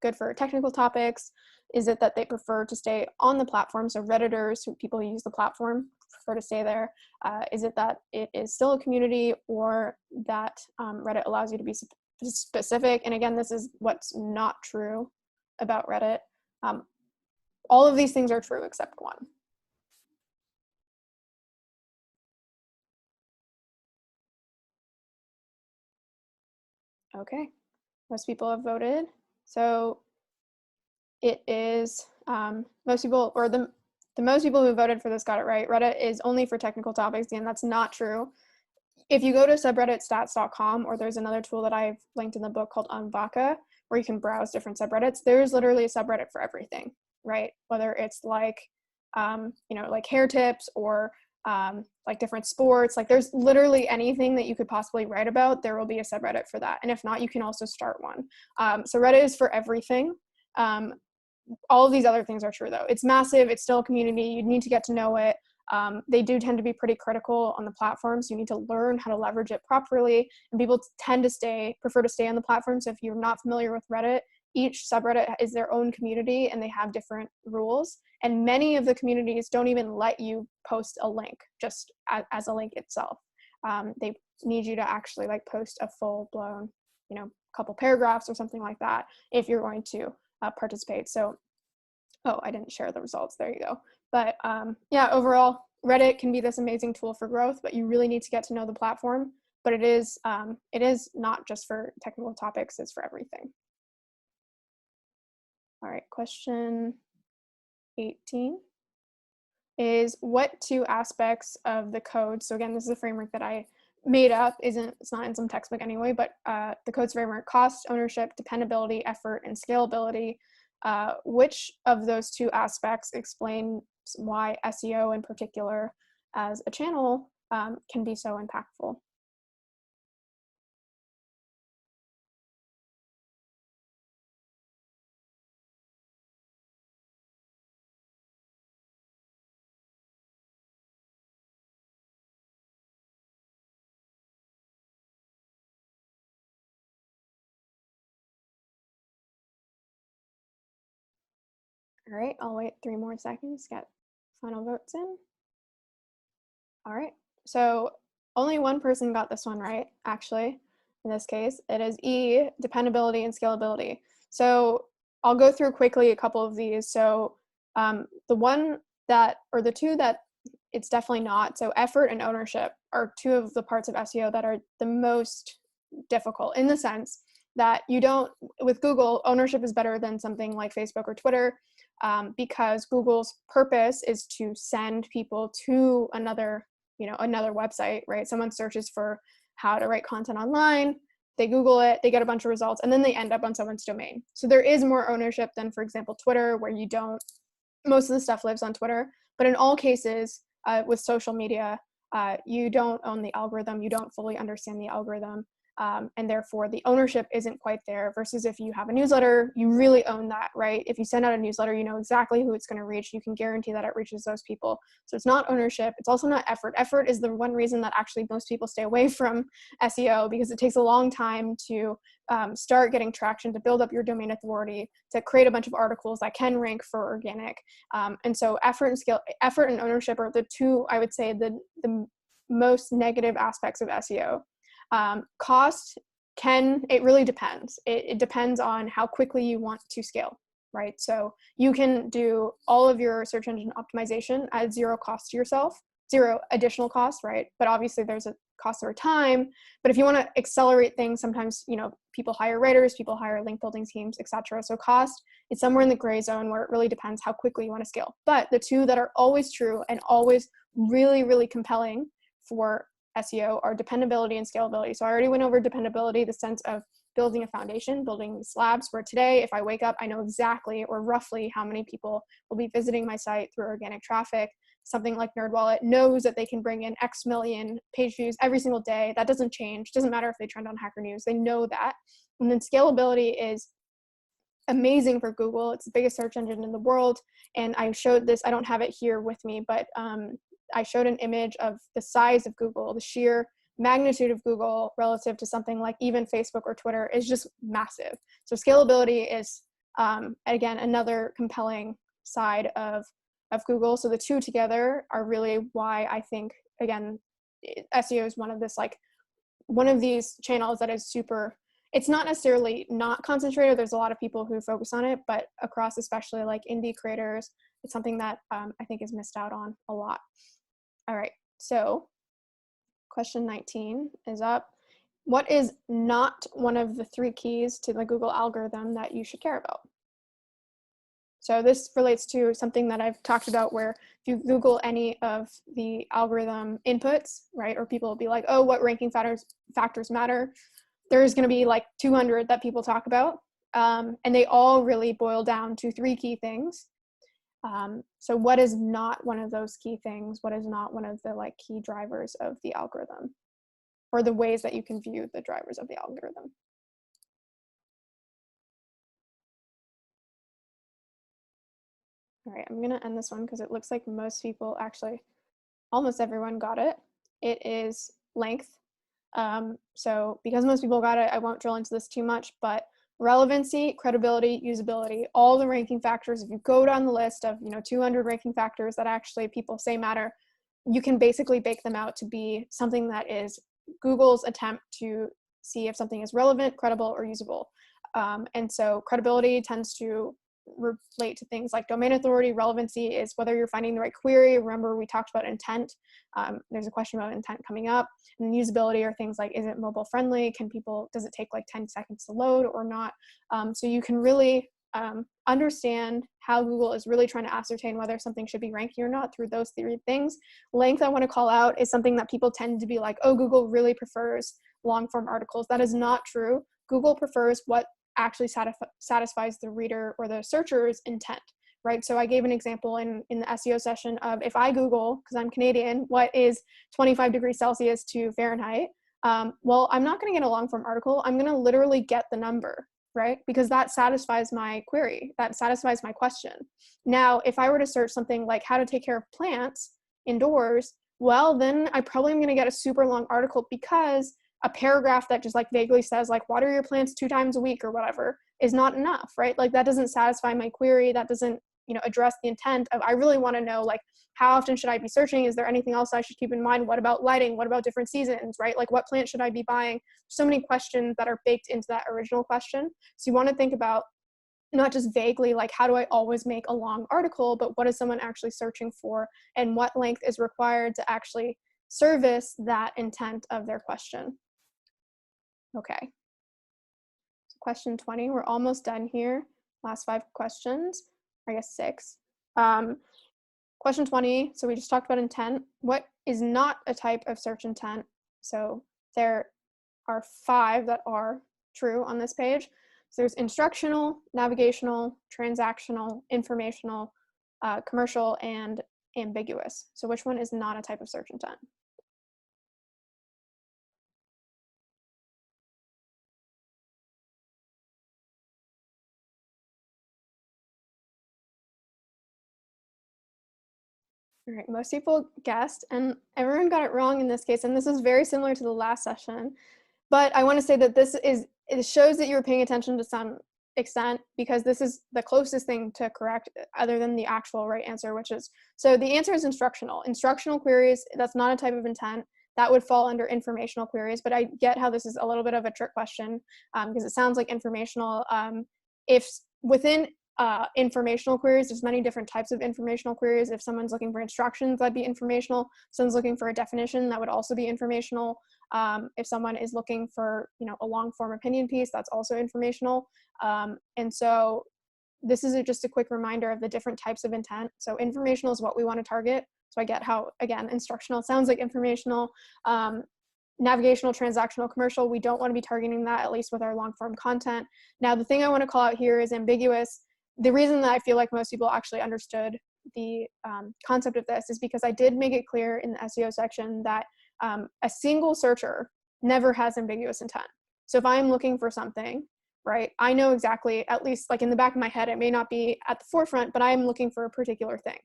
good for technical topics? Is it that they prefer to stay on the platform? So Redditors, who people who use the platform, prefer to stay there. Is it that it is still a community, or that Reddit allows you to be specific? And again, this is what's not true about Reddit. All of these things are true except one. Okay, most people have voted. So it is most people, or the most people who voted for this got it right. Reddit is only for technical topics, and that's not true. If you go to subredditstats.com, or there's another tool that I've linked in the book called Unvaka, where you can browse different subreddits, there's literally a subreddit for everything, right? Whether it's like, like hair tips, or like different sports, like there's literally anything that you could possibly write about, there will be a subreddit for that. And if not, you can also start one. So Reddit is for everything. All of these other things are true though. It's massive, it's still a community, you need to get to know it. They do tend to be pretty critical on the platform, so you need to learn how to leverage it properly, and people tend to prefer to stay on the platform. So if you're not familiar with Reddit, each subreddit is their own community and they have different rules, and many of the communities don't even let you post a link just as a link itself. They need you to actually like post a full-blown, couple paragraphs or something like that if you're going to participate. So, oh, I didn't share the results. There you go. But yeah, overall, Reddit can be this amazing tool for growth, but you really need to get to know the platform. But it is not just for technical topics, it's for everything. All right, question 18 is, what two aspects of the code, so again, this is a framework that I made up, it's not in some textbook anyway, but the code's framework: cost, ownership, dependability, effort, and scalability. Which of those two aspects explain why SEO in particular as a channel can be so impactful? All right, I'll wait 3 more seconds, get final votes in. All right, so only one person got this one right, actually, in this case. It is E, dependability and scalability. So I'll go through quickly a couple of these. So the one that, or the two that it's definitely not, so effort and ownership are two of the parts of SEO that are the most difficult, in the sense that you don't, with Google, ownership is better than something like Facebook or Twitter, because Google's purpose is to send people to another website, right? Someone searches for how to write content online, they Google it, they get a bunch of results, and then they end up on someone's domain. So there is more ownership than, for example, Twitter, where you don't, most of the stuff lives on Twitter. But in all cases, with social media, you don't own the algorithm, you don't fully understand the algorithm, and therefore the ownership isn't quite there. Versus if you have a newsletter, you really own that, right? If you send out a newsletter, you know exactly who it's going to reach, you can guarantee that it reaches those people. So it's not ownership, it's also not effort. Effort is the one reason that actually most people stay away from SEO, because it takes a long time to start getting traction, to build up your domain authority, to create a bunch of articles that can rank for organic. And so effort and ownership are the two, I would say, the most negative aspects of SEO. Cost it really depends. It depends on how quickly you want to scale, right? So you can do all of your search engine optimization at zero cost to yourself, zero additional cost, right? But obviously there's a cost over time. But if you want to accelerate things, sometimes, people hire writers, people hire link building teams, etc. So cost is somewhere in the gray zone where it really depends how quickly you want to scale. But the two that are always true and always really, really compelling for SEO are dependability and scalability. So I already went over dependability, the sense of building a foundation, building slabs, where today, if I wake up, I know exactly or roughly how many people will be visiting my site through organic traffic. Something like NerdWallet knows that they can bring in X million page views every single day. That doesn't change. Doesn't matter if they trend on Hacker News. They know that. And then scalability is amazing for Google. It's the biggest search engine in the world. And I showed this, I don't have it here with me, but I showed an image of the size of Google, the sheer magnitude of Google relative to something like even Facebook or Twitter is just massive. So scalability is, again, another compelling side of Google. So the two together are really why I think, again, SEO is one of these channels that is super, it's not necessarily not concentrated. There's a lot of people who focus on it, but across especially like indie creators, it's something that I think is missed out on a lot. All right, so question 19 is up. What is not one of the 3 keys to the Google algorithm that you should care about? So this relates to something that I've talked about, where if you Google any of the algorithm inputs, right, or people will be like, oh, what ranking factors matter? There's going to be like 200 that people talk about, and they all really boil down to 3 key things. So what is not one of those key things? What is not one of the key drivers of the algorithm, or the ways that you can view the drivers of the algorithm? All right, I'm gonna end this one because it looks like most people, actually, almost everyone got it. It is length. So because most people got it, I won't drill into this too much, but relevancy, credibility, usability, all the ranking factors, if you go down the list of 200 ranking factors that actually people say matter, you can basically bake them out to be something that is Google's attempt to see if something is relevant, credible, or usable. And so credibility tends to relate to things like domain authority. Relevancy is whether you're finding the right query. Remember, we talked about intent. There's a question about intent coming up. And usability are things like, is it mobile friendly? Does it take like 10 seconds to load or not? So you can really understand how Google is really trying to ascertain whether something should be ranking or not through those 3 things. Length, I want to call out, is something that people tend to be like, oh, Google really prefers long form articles. That is not true. Google prefers what actually satisfies the reader or the searcher's intent, right? So I gave an example in the SEO session of, if I Google, because I'm Canadian, what is 25 degrees Celsius to Fahrenheit? Well, I'm not going to get a long form article. I'm going to literally get the number, right? Because that satisfies my query, that satisfies my question. Now, if I were to search something like how to take care of plants indoors, well, then I probably am going to get a super long article, because a paragraph that just vaguely says water your plants 2 times a week or whatever is not enough, right? That doesn't satisfy my query. That doesn't, address the intent of, I really want to know how often should I be searching? Is there anything else I should keep in mind? What about lighting? What about different seasons, right? What plant should I be buying? So many questions that are baked into that original question. So you want to think about not just vaguely how do I always make a long article, but what is someone actually searching for, and what length is required to actually service that intent of their question. Okay, so question 20, we're almost done here. Last 5 questions, I guess 6. Question 20, so we just talked about intent. What is not a type of search intent? So there are 5 that are true on this page. So there's instructional, navigational, transactional, informational, commercial, and ambiguous. So which one is not a type of search intent? All right, most people guessed, and everyone got it wrong in this case, and this is very similar to the last session. But I want to say that it shows that you were paying attention to some extent, because this is the closest thing to correct other than the actual right answer, which is, so the answer is instructional. Instructional queries, that's not a type of intent. that would fall under informational queries, but I get how this is a little bit of a trick question because it sounds like informational. If within informational queries, there's many different types of informational queries. If someone's looking for instructions, that'd be informational. Someone's looking for a definition, that would also be informational. If someone is looking for, a long form opinion piece, that's also informational. And so this is just a quick reminder of the different types of intent. So informational is what we want to target. So I get how, again, instructional sounds like informational. Navigational, transactional, commercial, we don't want to be targeting that, at least with our long form content. Now, the thing I want to call out here is ambiguous. The reason that I feel like most people actually understood the concept of this is because I did make it clear in the SEO section that a single searcher never has ambiguous intent. So if I'm looking for something, right, I know exactly, at least like in the back of my head, it may not be at the forefront, but I'm looking for a particular thing,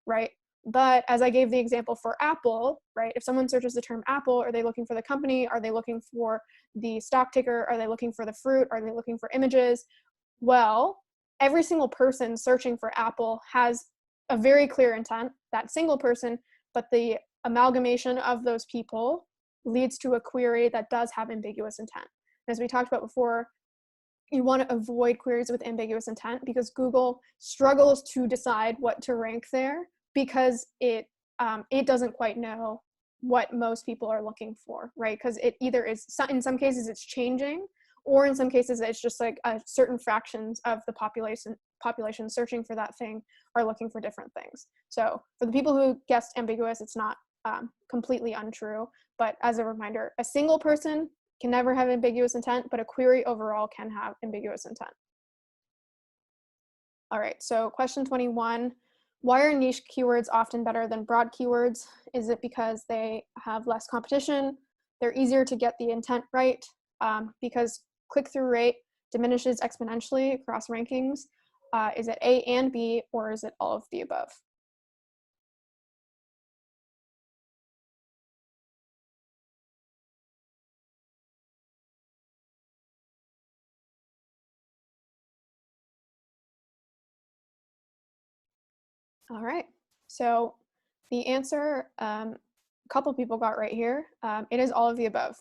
right? But as I gave the example for Apple, right, if someone searches the term Apple, are they looking for the company? Are they looking for the stock ticker? Are they looking for the fruit? Are they looking for images? Well, every single person searching for Apple has a very clear intent, that single person, but the amalgamation of those people leads to a query that does have ambiguous intent. As we talked about before, you want to avoid queries with ambiguous intent because Google struggles to decide what to rank there because it doesn't quite know what most people are looking for, right? Because it either is, in some cases it's changing, or in some cases it's just like certain fractions of the population searching for that thing are looking for different things. So for the people who guessed ambiguous, it's not completely untrue, but as a reminder, a single person can never have ambiguous intent, but a query overall can have ambiguous intent. All right, so question 21, why are niche keywords often better than broad keywords? Is it because they have less competition? They're easier to get the intent right? Because click-through rate diminishes exponentially across rankings? Is it A and B, or is it all of the above? All right, so the answer a couple people got right here. It is all of the above.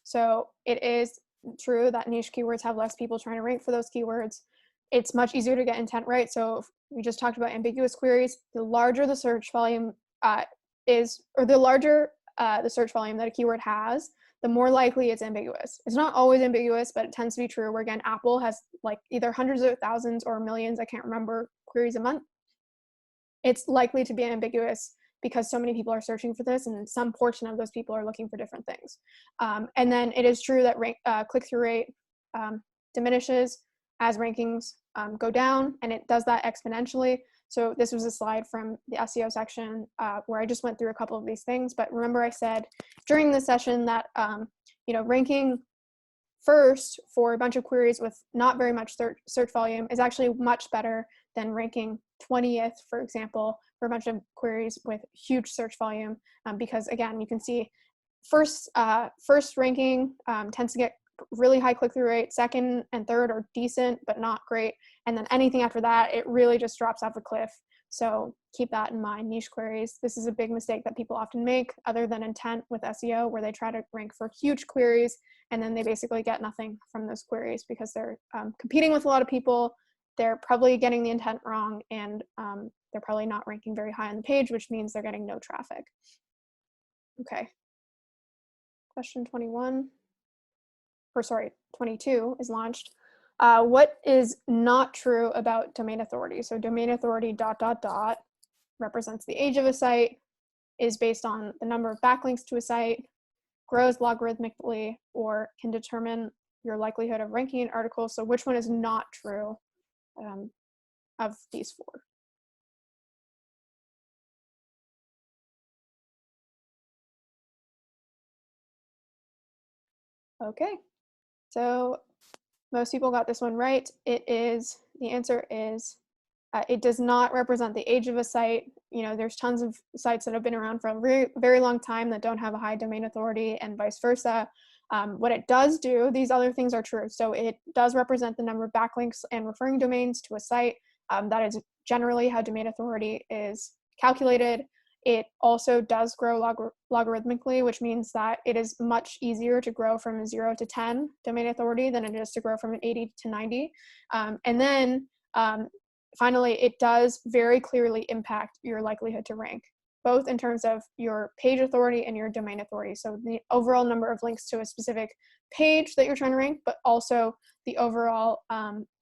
So it is true that niche keywords have less people trying to rank for those keywords. It's much easier to get intent right. So we just talked about ambiguous queries. The larger the search volume is, or the larger the search volume that a keyword has, the more likely it's ambiguous. It's not always ambiguous, but it tends to be true where, again, Apple has like either hundreds of thousands or millions, I can't remember, queries a month. It's likely to be ambiguous because so many people are searching for this and some portion of those people are looking for different things. And then it is true that click-through rate diminishes as rankings go down, and it does that exponentially. So this was a slide from the SEO section where I just went through a couple of these things, but remember I said during the session that ranking first for a bunch of queries with not very much search volume is actually much better than ranking 20th, for example, for a bunch of queries with huge search volume, because again, you can see first ranking tends to get really high click-through rate, second and third are decent, but not great. And then anything after that, it really just drops off a cliff. So keep that in mind, niche queries. This is a big mistake that people often make other than intent with SEO, where they try to rank for huge queries and then they basically get nothing from those queries because they're competing with a lot of people. They're probably getting the intent wrong, and they're probably not ranking very high on the page, which means they're getting no traffic. Okay. Question 21, or sorry, 22 is launched. What is not true about domain authority? So domain authority ... represents the age of a site, is based on the number of backlinks to a site, grows logarithmically, or can determine your likelihood of ranking an article. So which one is not true of these four? Okay, so most people got this one right. The answer is, it does not represent the age of a site. There's tons of sites that have been around for a very, very long time that don't have a high domain authority, and vice versa. What it does do, these other things are true. So it does represent the number of backlinks and referring domains to a site. That is generally how domain authority is calculated. it also does grow logarithmically, which means that it is much easier to grow from 0 to 10 domain authority than it is to grow from an 80 to 90. And then finally, it does very clearly impact your likelihood to rank, both in terms of your page authority and your domain authority. So the overall number of links to a specific page that you're trying to rank, but also the overall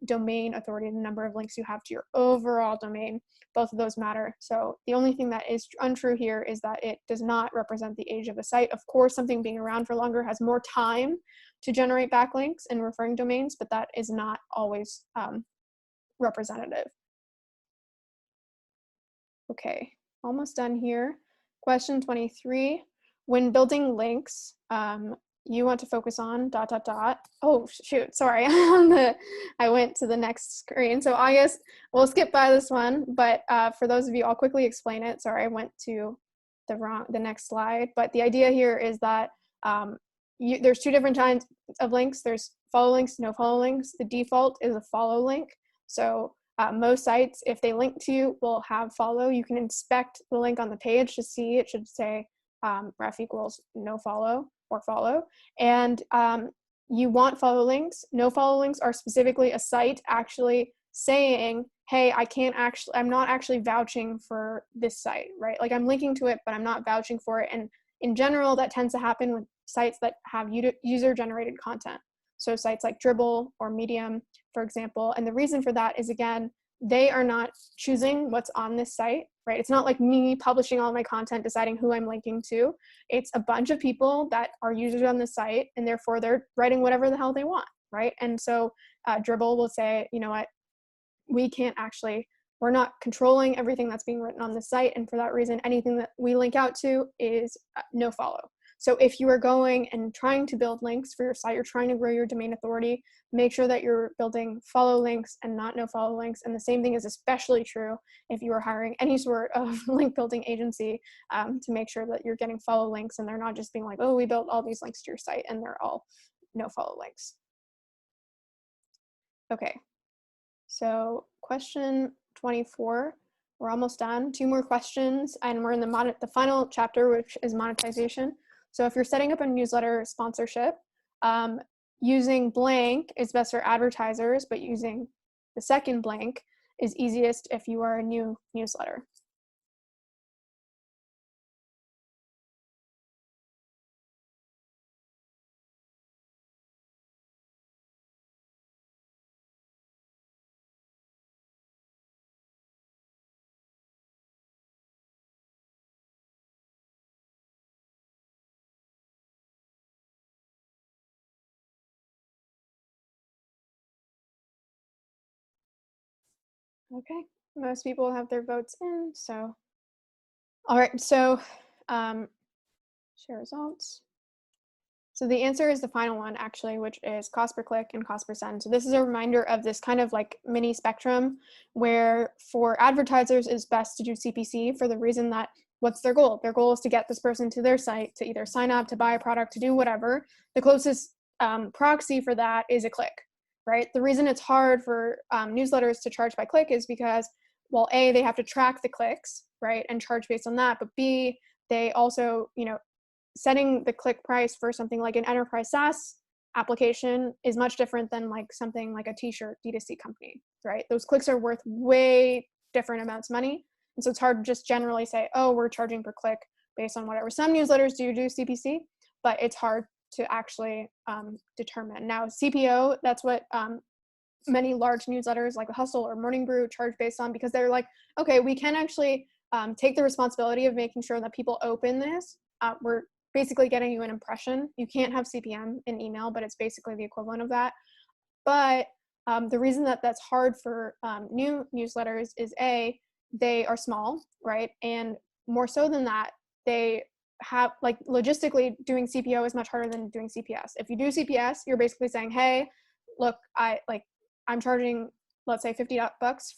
domain authority, the number of links you have to your overall domain. Both of those matter. So the only thing that is untrue here is that it does not represent the age of a site. Of course, something being around for longer has more time to generate backlinks and referring domains, but that is not always representative. Okay, almost done here. Question 23. When building links, you want to focus on ... Oh, shoot, sorry. I went to the next screen. So I guess we'll skip by this one, but for those of you, I'll quickly explain it. Sorry, I went to the next slide. But the idea here is that there's two different kinds of links. There's follow links, no follow links. The default is a follow link. So most sites, if they link to you, will have follow. You can inspect the link on the page to see it should say ref equals no follow or follow. And you want follow links. No follow links are specifically a site actually saying, hey, I'm not actually vouching for this site, right? Like I'm linking to it, but I'm not vouching for it. And in general, that tends to happen with sites that have user-generated content. So sites like Dribbble or Medium, for example. And the reason for that is, again, they are not choosing what's on this site, right? It's not like me publishing all my content, deciding who I'm linking to. It's a bunch of people that are users on the site, and therefore they're writing whatever the hell they want, right? And so Dribbble will say, you know what, we're not controlling everything that's being written on the site. And for that reason, anything that we link out to is no follow. So if you are going and trying to build links for your site, you're trying to grow your domain authority, make sure that you're building follow links and not no follow links. And the same thing is especially true if you are hiring any sort of link building agency to make sure that you're getting follow links and they're not just being like, oh, we built all these links to your site and they're all no follow links. Okay, so question 24. We're almost done. 2 more questions and we're in the final chapter, which is monetization. So if you're setting up a newsletter sponsorship, using blank is best for advertisers, but using the second blank is easiest if you are a new newsletter. Okay, most people have their votes in, so. All right, so share results. So the answer is the final one, actually, which is cost per click and cost per send. So this is a reminder of this kind of like mini spectrum where for advertisers it's best to do CPC for the reason that what's their goal? Their goal is to get this person to their site to either sign up, to buy a product, to do whatever. The closest proxy for that is a click, right? The reason it's hard for newsletters to charge by click is because, well, A, they have to track the clicks, right, and charge based on that, but B, they also, setting the click price for something like an enterprise SaaS application is much different than like something like a t-shirt D2C company, right? Those clicks are worth way different amounts of money. And so it's hard to just generally say, oh, we're charging per click based on whatever. Some newsletters do CPC, but it's hard to actually determine. Now, CPO, that's what many large newsletters like The Hustle or Morning Brew charge based on, because they're like, okay, we can actually take the responsibility of making sure that people open this. We're basically getting you an impression. You can't have CPM in email, but it's basically the equivalent of that. But the reason that that's hard for new newsletters is A, they are small, right? And more so than that, they have, like, logistically doing CPO is much harder than doing CPS. If you do CPS, you're basically saying, hey, look, I'm charging, let's say $50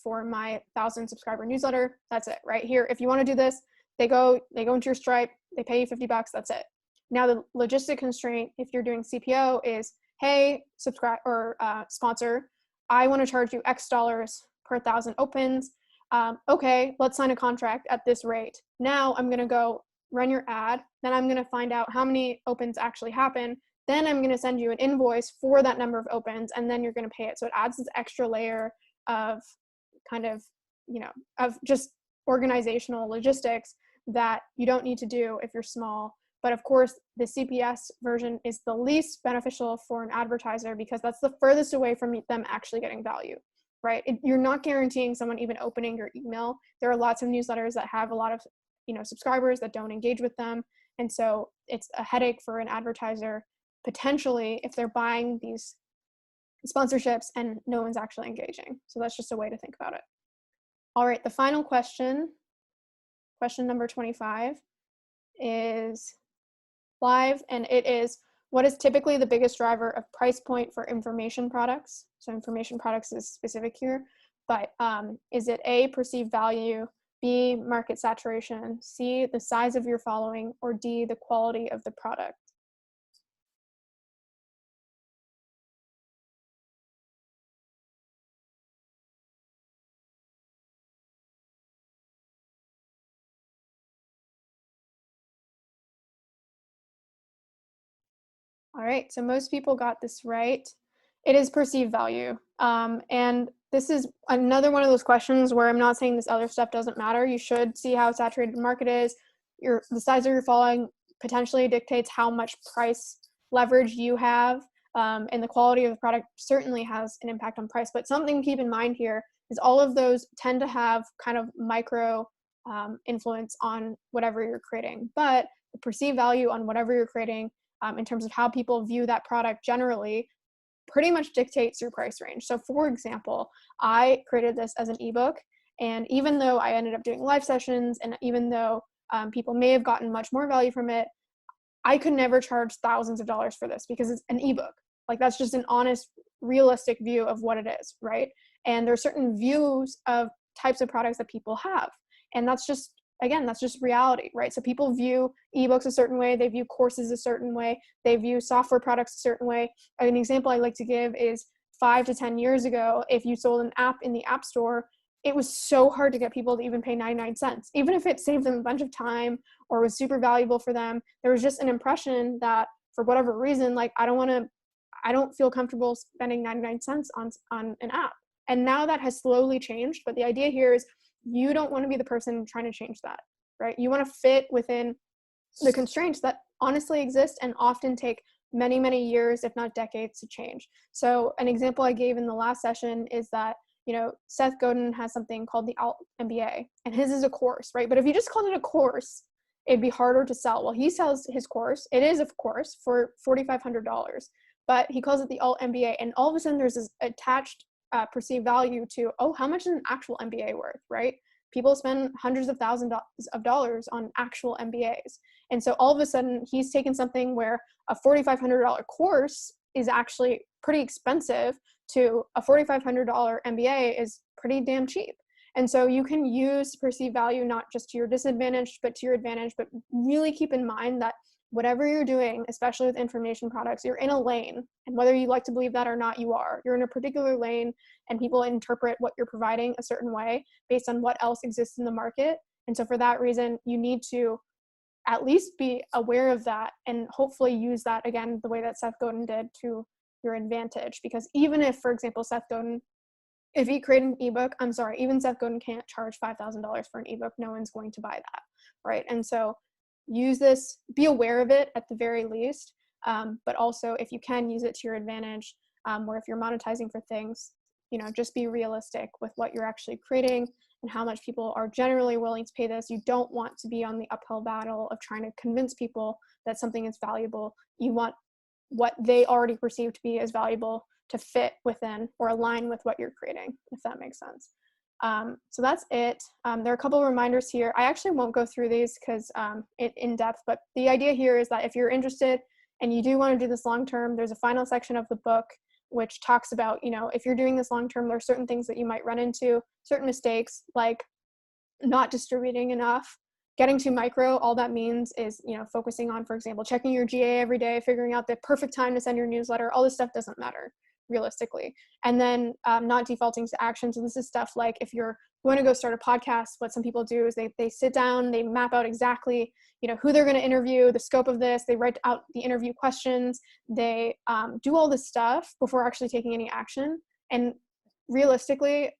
for my 1,000 subscriber newsletter. That's it, right? Here, if you want to do this, they go into your Stripe, they pay you $50, that's it. Now the logistic constraint, if you're doing CPO, is, hey, subscribe or sponsor, I want to charge you X dollars per 1,000 opens. Okay, let's sign a contract at this rate. Now I'm going to go run your ad. Then I'm going to find out how many opens actually happen. Then I'm going to send you an invoice for that number of opens, and then you're going to pay it. So it adds this extra layer of kind of, of just organizational logistics that you don't need to do if you're small. But of course, the CPS version is the least beneficial for an advertiser because that's the furthest away from them actually getting value, right? You're not guaranteeing someone even opening your email. There are lots of newsletters that have a lot of, subscribers that don't engage with them. And so it's a headache for an advertiser potentially if they're buying these sponsorships and no one's actually engaging. So that's just a way to think about it. All right, the final question number 25 is live, and it is, what is typically the biggest driver of price point for information products? So information products is specific here, but is it A, perceived value, B, market saturation, C, the size of your following, or D, the quality of the product? All right, so most people got this right. It is perceived value. And this is another one of those questions where I'm not saying this other stuff doesn't matter. You should see how saturated the market is. The size of your following potentially dictates how much price leverage you have. And the quality of the product certainly has an impact on price. But something to keep in mind here is all of those tend to have kind of micro influence on whatever you're creating. But the perceived value on whatever you're creating in terms of how people view that product generally pretty much dictates your price range. So for example, I created this as an ebook, and even though I ended up doing live sessions, and even though people may have gotten much more value from it, I could never charge thousands of dollars for this because it's an ebook. Like, that's just an honest, realistic view of what it is, right? And there are certain views of types of products that people have, and that's just, again, that's just reality, right? So people view ebooks a certain way, they view courses a certain way, they view software products a certain way. An example I like to give is 5 to 10 years ago, if you sold an app in the App Store, it was so hard to get people to even pay 99 cents. Even if it saved them a bunch of time or was super valuable for them, there was just an impression that for whatever reason, like, I don't feel comfortable spending 99 cents on an app. And now that has slowly changed, but the idea here is you don't want to be the person trying to change that, right? You want to fit within the constraints that honestly exist and often take many, many years, if not decades, to change. So an example I gave in the last session is that, Seth Godin has something called the Alt MBA, and his is a course, right? But if you just called it a course, it'd be harder to sell. Well, he sells his course. It is, of course, for $4,500, but he calls it the Alt MBA, and all of a sudden there's this attached perceived value to, oh, how much is an actual MBA worth, right? People spend hundreds of thousands of dollars on actual MBAs. And so all of a sudden he's taken something where a $4,500 course is actually pretty expensive to a $4,500 MBA is pretty damn cheap. And so you can use perceived value not just to your disadvantage, but to your advantage. But really keep in mind that whatever you're doing, especially with information products, you're in a lane. And whether you like to believe that or not, you're in a particular lane, and people interpret what you're providing a certain way based on what else exists in the market. And so for that reason, you need to at least be aware of that and hopefully use that, again, the way that Seth Godin did, to your advantage. Because even if, for example, if he created an ebook, even Seth Godin can't charge $5,000 for an ebook. No one's going to buy that, right? And so use this, be aware of it at the very least, but also if you can, use it to your advantage, where if you're monetizing for things, just be realistic with what you're actually creating and how much people are generally willing to pay this. You don't want to be on the uphill battle of trying to convince people that something is valuable. You want what they already perceive to be as valuable to fit within or align with what you're creating, if that makes sense. So that's it. There are a couple of reminders here. I actually won't go through these because in depth, but the idea here is that if you're interested and you do want to do this long term, there's a final section of the book which talks about, if you're doing this long term, there are certain things that you might run into, certain mistakes, like not distributing enough, getting too micro. All that means is, focusing on, for example, checking your GA every day, figuring out the perfect time to send your newsletter. All this stuff doesn't matter, realistically. And then not defaulting to action. So this is stuff like if you're going to go start a podcast, what some people do is they sit down, they map out exactly, who they're going to interview, the scope of this, they write out the interview questions, they do all this stuff before actually taking any action. And realistically,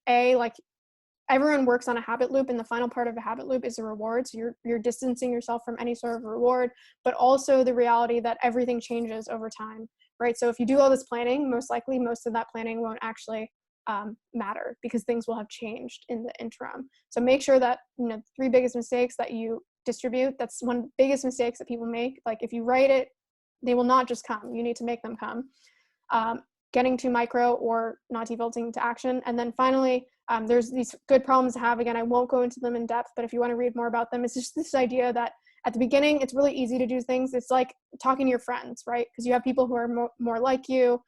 everyone works on a habit loop, and the final part of a habit loop is a reward. So you're distancing yourself from any sort of reward, but also the reality that everything changes over time, right? So if you do all this planning, most likely most of that planning won't actually matter because things will have changed in the interim. So make sure that, 3 biggest mistakes that you distribute, that's one of the biggest mistakes that people make. Like if you write it, they will not just come. You need to make them come. Getting too micro or not defaulting to action. And then finally, there's these good problems to have. Again, I won't go into them in depth, but if you want to read more about them, it's just this idea that at the beginning, it's really easy to do things. It's like talking to your friends, right? Because you have people who are more like you.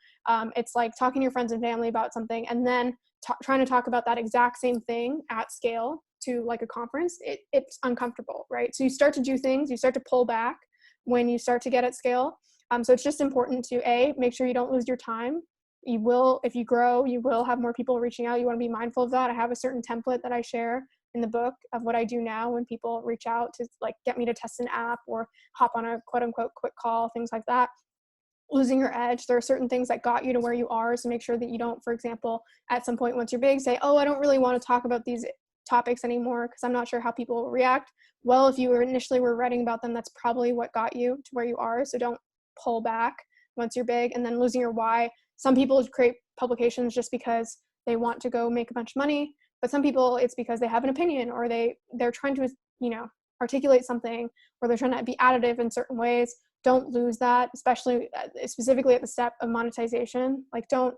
It's like talking to your friends and family about something, and then trying to talk about that exact same thing at scale to like a conference. It's uncomfortable, right? So you start to do things, you start to pull back when you start to get at scale. So it's just important to make sure you don't lose your time. You will, if you grow, you will have more people reaching out. You want to be mindful of that. I have a certain template that I share in the book of what I do now when people reach out to like get me to test an app or hop on a quote unquote quick call, things like that. Losing your edge. There are certain things that got you to where you are. So make sure that you don't, for example, at some point once you're big, say, oh, I don't really want to talk about these topics anymore because I'm not sure how people will react. Well, if you initially were writing about them, that's probably what got you to where you are. So don't pull back once you're big. And then losing your why. Some people create publications just because they want to go make a bunch of money, but some people it's because they have an opinion or they're trying to, articulate something, or they're trying to be additive in certain ways. Don't lose that, specifically at the step of monetization. Like don't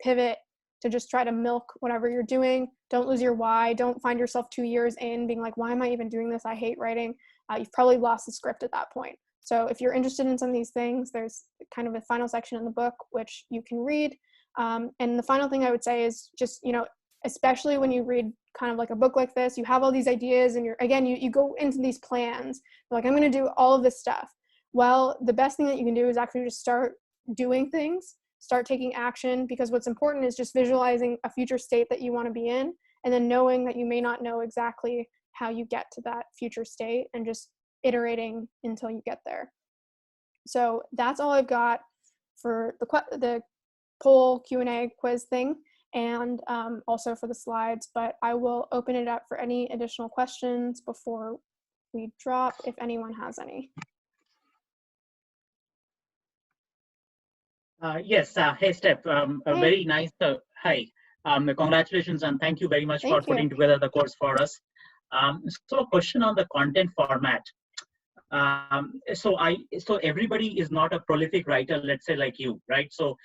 pivot to just try to milk whatever you're doing. Don't lose your why. Don't find yourself 2 years in being like, why am I even doing this? I hate writing. You've probably lost the script at that point. So if you're interested in some of these things, there's kind of a final section in the book, which you can read. And the final thing I would say is just, especially when you read kind of like a book like this, you have all these ideas and you go into these plans. You're like, I'm going to do all of this stuff. Well, the best thing that you can do is actually just start doing things, start taking action, because what's important is just visualizing a future state that you want to be in, and then knowing that you may not know exactly how you get to that future state and just iterating until you get there. So that's all I've got for the poll Q&A quiz thing, and also for the slides, but I will open it up for any additional questions before we drop, if anyone has any. Yes, hey Steph, Hey. very nice. Hi, congratulations and thank you very much for Thank you. putting together the course for us. So a question on the content format. So everybody is not a prolific writer, let's say like you, right? So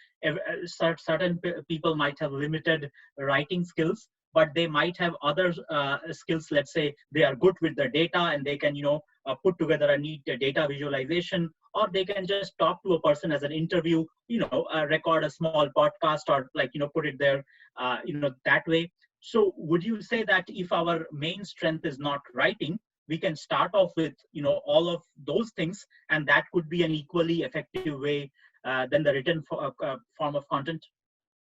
certain people might have limited writing skills, but they might have other skills. Let's say they are good with the data and they can, put together a neat data visualization, or they can just talk to a person as an interview, record a small podcast, or put it there, that way. So would you say that if our main strength is not writing, we can start off with, all of those things, and that could be an equally effective way than the written form of content?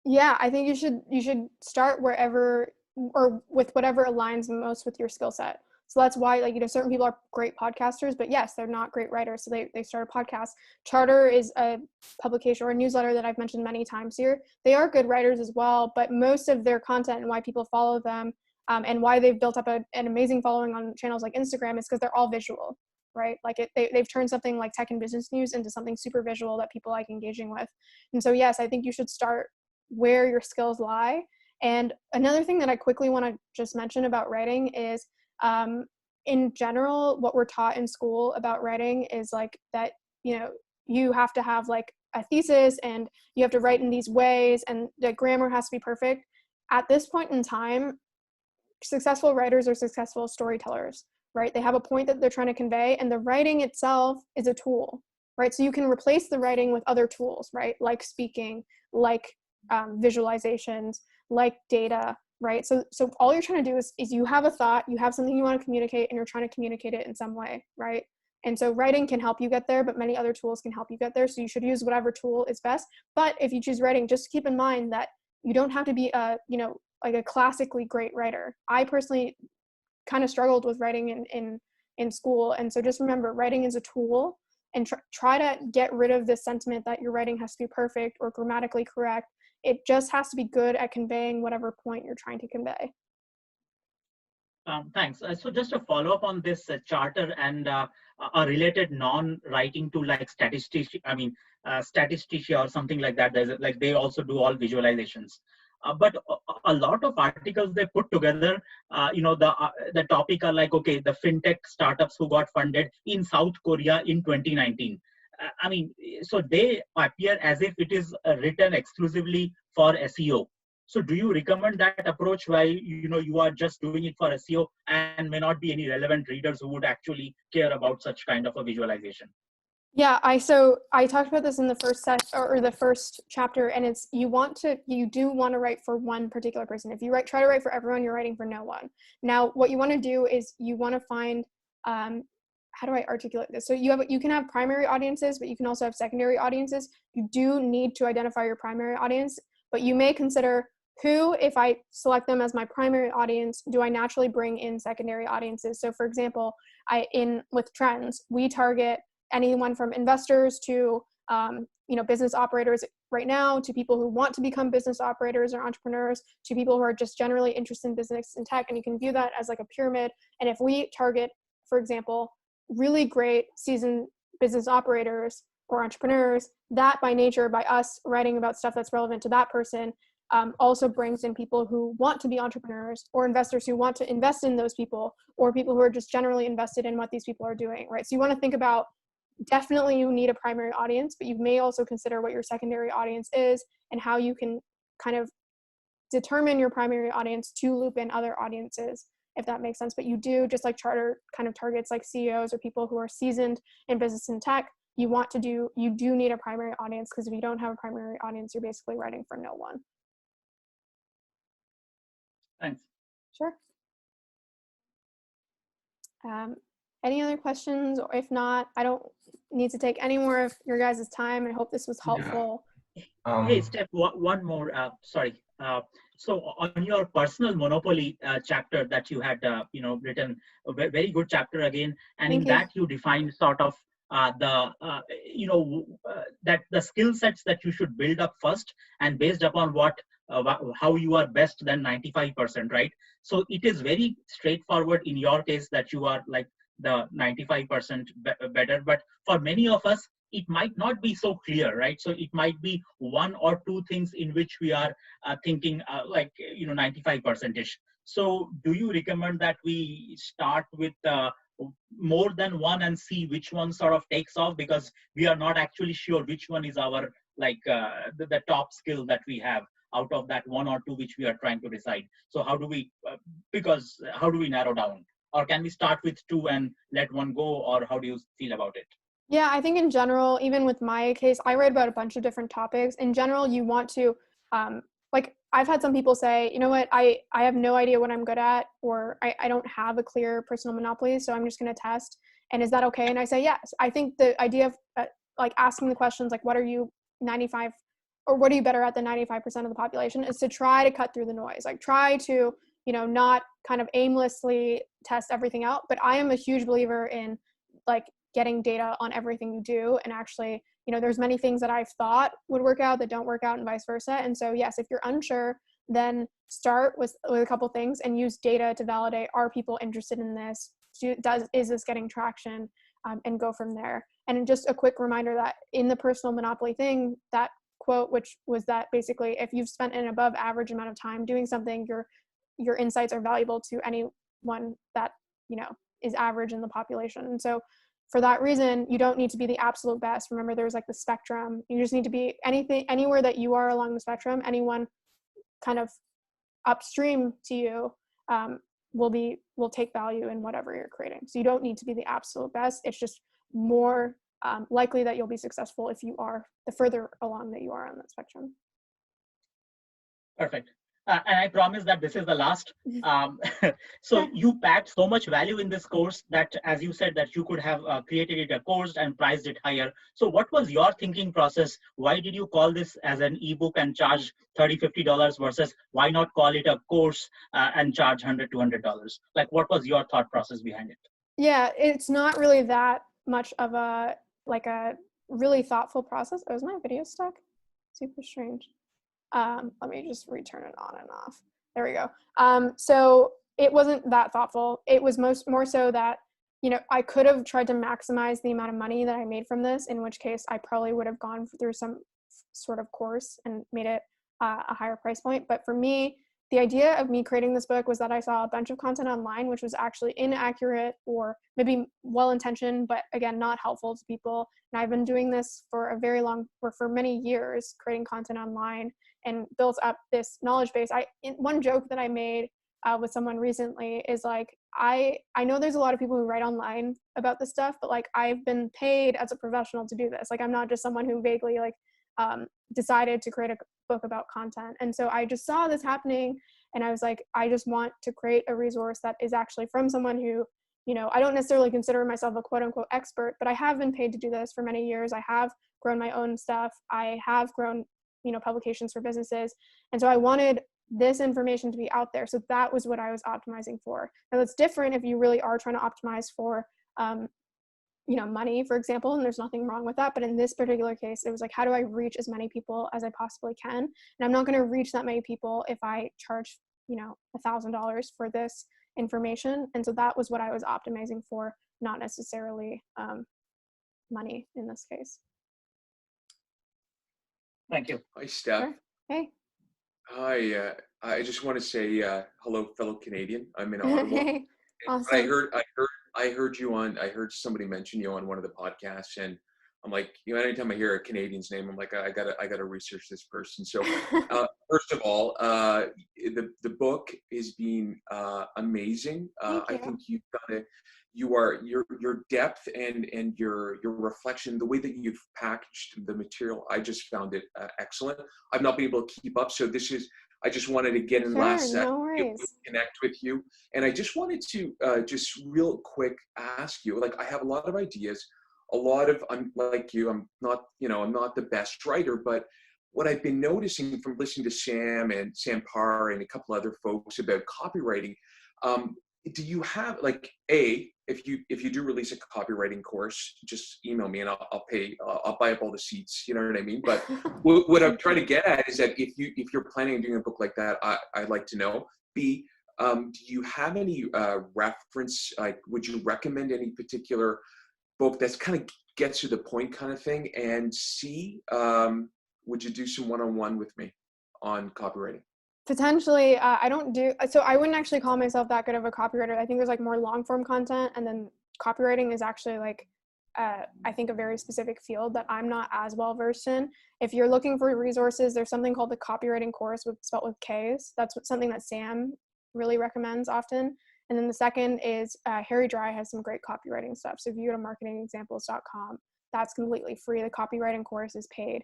Yeah, I think you should start wherever or with whatever aligns most with your skill set. So that's why, certain people are great podcasters, but yes, they're not great writers. So they start a podcast. Charter is a publication or a newsletter that I've mentioned many times here. They are good writers as well, but most of their content and why people follow them and why they've built up an amazing following on channels like Instagram is because they're all visual, right? They've turned something like tech and business news into something super visual that people like engaging with. And so, yes, I think you should start where your skills lie. And another thing that I quickly want to just mention about writing is, in general, what we're taught in school about writing is that, you have to have a thesis and you have to write in these ways and the grammar has to be perfect. At this point in time, successful writers are successful storytellers, right? They have a point that they're trying to convey, and the writing itself is a tool, right? So you can replace the writing with other tools, right? Like speaking, like visualizations, like data, right? So all you're trying to do is you have a thought, you have something you want to communicate, and you're trying to communicate it in some way, right? And so writing can help you get there, but many other tools can help you get there. So you should use whatever tool is best. But if you choose writing, just keep in mind that you don't have to be a, like a classically great writer. I personally kind of struggled with writing in school. And so just remember, writing is a tool, and try to get rid of this sentiment that your writing has to be perfect or grammatically correct. It just has to be good at conveying whatever point you're trying to convey. Thanks. So just a follow up on this charter and a related non-writing tool like Statistician or something like that. There's like they also do all visualizations. But a lot of articles they put together, the topic are like, okay, the fintech startups who got funded in South Korea in 2019. So they appear as if it is written exclusively for SEO. So do you recommend that approach where you are just doing it for SEO and may not be any relevant readers who would actually care about such kind of a visualization? Yeah, I talked about this in the first or the first chapter, and it's you do want to write for one particular person. If you try to write for everyone, you're writing for no one. Now, what you want to do is you want to find how do I articulate this? So you can have primary audiences, but you can also have secondary audiences. You do need to identify your primary audience, but you may consider who, if I select them as my primary audience, do I naturally bring in secondary audiences? So for example, with Trends, we target anyone from investors to business operators right now, to people who want to become business operators or entrepreneurs, to people who are just generally interested in business and tech. And you can view that as like a pyramid. And if we target, for example, really great seasoned business operators or entrepreneurs, that by nature, by us writing about stuff that's relevant to that person, also brings in people who want to be entrepreneurs, or investors who want to invest in those people, or people who are just generally invested in what these people are doing, right? So you want to think about, definitely you need a primary audience, but you may also consider what your secondary audience is and how you can kind of determine your primary audience to loop in other audiences, if that makes sense. But you do, just like Charter kind of targets like CEOs or people who are seasoned in business and tech, you do need a primary audience, because if you don't have a primary audience, you're basically writing for no one. Thanks. Sure. Any other questions? Or if not, I don't need to take any more of your guys' time. I hope this was helpful. Hey, Steph, one more. Sorry. So on your personal monopoly chapter that you had, written, a very good chapter again, and in that you define sort of that the skill sets that you should build up first, and based upon how you are best than 95%, right? So it is very straightforward in your case that you are like the 95% better, but for many of us, it might not be so clear, right? So it might be one or two things in which we are thinking 95%ish. So do you recommend that we start with more than one and see which one sort of takes off, because we are not actually sure which one is our the top skill that we have out of that one or two which we are trying to decide? So how do we narrow down? Or can we start with two and let one go? Or how do you feel about it? Yeah, I think in general, even with my case, I write about a bunch of different topics. In general, you want to, I've had some people say, you know what, I have no idea what I'm good at, or I don't have a clear personal monopoly, so I'm just going to test. And is that okay? And I say, yes. I think the idea of asking the questions like, what are you 95, or what are you better at than 95% of the population, is to try to cut through the noise. Like try to, not kind of aimlessly test everything out. But I am a huge believer in getting data on everything you do. And actually, there's many things that I've thought would work out that don't work out, and vice versa. And so, yes, if you're unsure, then start with a couple things and use data to validate, are people interested in this? Is this getting traction? And go from there. And just a quick reminder that in the personal monopoly thing, that quote, which was that basically, if you've spent an above average amount of time doing something, your insights are valuable to anyone that, is average in the population. And so for that reason, you don't need to be the absolute best. Remember, there's the spectrum. You just need to be anywhere that you are along the spectrum. Anyone kind of upstream to you will take value in whatever you're creating. So you don't need to be the absolute best. It's just more likely that you'll be successful if you are the further along that you are on that spectrum. Perfect. And I promise that this is the last. So you packed so much value in this course that, as you said, that you could have created it a course and priced it higher. So what was your thinking process? Why did you call this as an ebook and charge $30, $50 versus why not call it a course and charge $100, $200? Like, what was your thought process behind it? Yeah, it's not really that much of a really thoughtful process. Oh, is my video stuck? Super strange. Let me just return it on and off. There we go. So it wasn't that thoughtful. It was more so that, I could have tried to maximize the amount of money that I made from this, in which case I probably would have gone through some sort of course and made it a higher price point. But for me, the idea of me creating this book was that I saw a bunch of content online, which was actually inaccurate or maybe well-intentioned, but again, not helpful to people. And I've been doing this for for many years, creating content online and built up this knowledge base. One joke that I made with someone recently is like, I know there's a lot of people who write online about this stuff, but like I've been paid as a professional to do this. Like I'm not just someone who vaguely decided to create a book about content. And so I just saw this happening and I was like, I just want to create a resource that is actually from someone who, I don't necessarily consider myself a quote unquote expert, but I have been paid to do this for many years. I have grown my own stuff. I have grown, publications for businesses. And so I wanted this information to be out there. So that was what I was optimizing for. Now it's different if you really are trying to optimize for, money, for example, and there's nothing wrong with that. But in this particular case, it was like, how do I reach as many people as I possibly can? And I'm not going to reach that many people if I charge, $1,000 for this information. And so that was what I was optimizing for, not necessarily money in this case. Thank you. Hi, Steph. Sure. Hey. Hi. I just want to say hello, fellow Canadian. I'm in Ottawa. Hey. Awesome. I heard somebody mention you on one of the podcasts, and I'm like, anytime I hear a Canadian's name, I'm like, I gotta research this person. So, first of all, the book is being amazing. I think you've done it. Your depth and your reflection, the way that you've packaged the material, I just found it excellent. I've not been able to keep up, so I just wanted to get in last set, connect with you. And I just wanted to just real quick ask you, like, I have a lot of ideas, I'm like you, I'm not the best writer, but what I've been noticing from listening to Sam Parr and a couple other folks about copywriting, do you have if you do release a copywriting course, just email me and I'll buy up all the seats, you know what I mean? But what I'm trying to get at is that if you're planning on doing a book like that, I'd like to know, B, do you have any reference, like would you recommend any particular book that's kind of gets to the point kind of thing? And C, would you do some one-on-one with me on copywriting? Potentially. So I wouldn't actually call myself that good of a copywriter. I think there's like more long form content, and then copywriting is actually I think a very specific field that I'm not as well versed in. If you're looking for resources, there's something called the copywriting course spelled with K's. That's something that Sam really recommends often. And then the second is Harry Dry has some great copywriting stuff. So if you go to marketingexamples.com, that's completely free. The copywriting course is paid.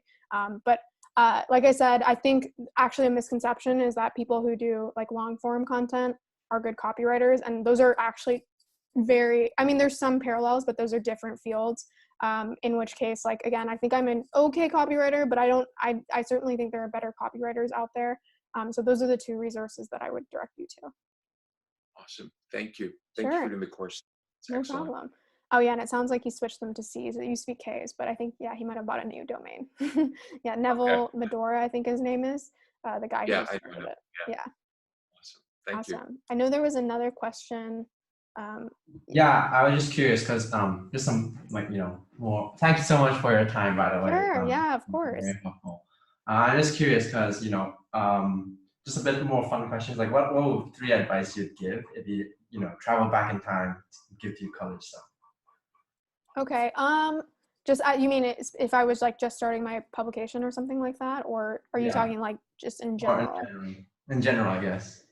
But like I said, I think actually a misconception is that people who do like long form content are good copywriters. And those are actually there's some parallels, but those are different fields. In which case, like, again, I think I'm an okay copywriter, but I certainly think there are better copywriters out there. So those are the two resources that I would direct you to. Awesome. Thank you. Thank you for doing the course. No problem. Oh yeah, and it sounds like he switched them to C's. It used to be K's, but I think, he might have bought a new domain. Yeah, Neville Medora, I think his name is, the guy who started it. Yeah. Awesome. Thank you. I know there was another question. Yeah, I was just curious because just some more. Thank you so much for your time, by the way. Sure. Yeah, of course. Very helpful. I'm just curious because just a bit more fun questions. Like, what would 3 advice you'd give if you travel back in time to give to your college self? Okay. Just you mean if I was like just starting my publication or something like that, or are you talking like just in general? In general, I guess.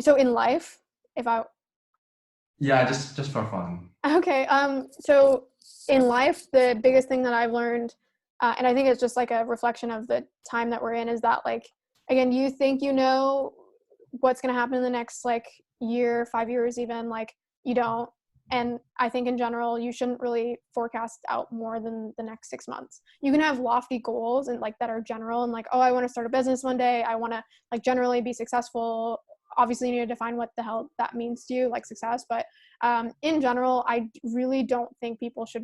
So in life, Yeah, just for fun. Okay. So in life, the biggest thing that I've learned, and I think it's just like a reflection of the time that we're in, is that like, again, you think you know what's going to happen in the next like year, 5 years even, like you don't. And I think in general, you shouldn't really forecast out more than the next 6 months. You can have lofty goals and like that are general and like, oh, I want to start a business one day. I want to like generally be successful. Obviously you need to define what the hell that means to you, like success. But in general, I really don't think people should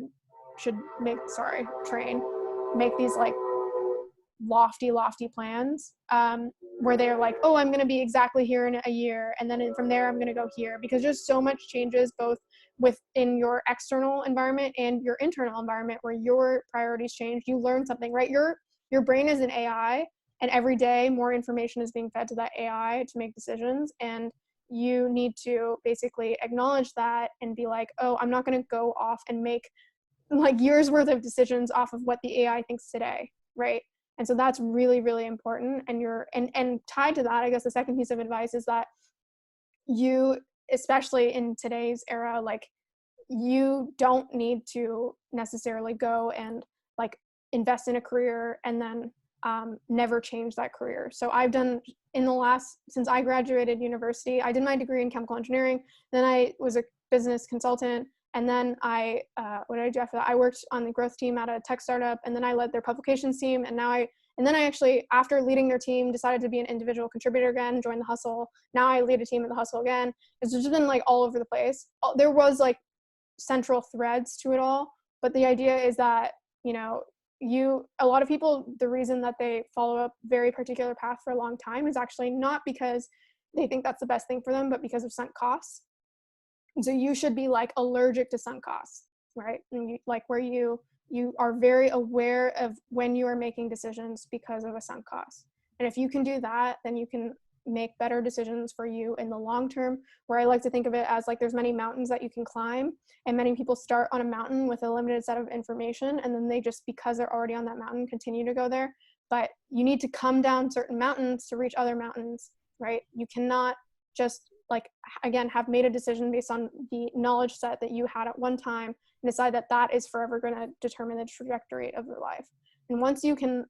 make these like lofty plans where they're like, oh, I'm going to be exactly here in a year. And then from there, I'm going to go here, because there's so much changes both within your external environment and your internal environment where your priorities change. You learn something, right? Your brain is an AI, and every day more information is being fed to that AI to make decisions. And you need to basically acknowledge that and be like, oh, I'm not going to go off and make like years worth of decisions off of what the AI thinks today, right? And so that's really, really important. And tied to that, I guess the second piece of advice is that you, especially in today's era, like you don't need to necessarily go and like invest in a career and then never change that career. So I've done since I graduated university, I did my degree in chemical engineering. Then I was a business consultant. And then what did I do after that? I worked on the growth team at a tech startup, and then I led their publications team. And then I actually, after leading their team, decided to be an individual contributor again, join the Hustle. Now I lead a team at the Hustle again. It's just been like all over the place. There was like central threads to it all, but the idea is that, you know, a lot of people, the reason that they follow a very particular path for a long time is actually not because they think that's the best thing for them, but because of sunk costs. And so you should be like allergic to sunk costs, right? And where you are very aware of when you are making decisions because of a sunk cost. And if you can do that, then you can make better decisions for you in the long term, where I like to think of it as like there's many mountains that you can climb, and many people start on a mountain with a limited set of information, and then they just, because they're already on that mountain, continue to go there. But you need to come down certain mountains to reach other mountains, right? You cannot just like, again, have made a decision based on the knowledge set that you had at one time and decide that that is forever going to determine the trajectory of your life. And once you can,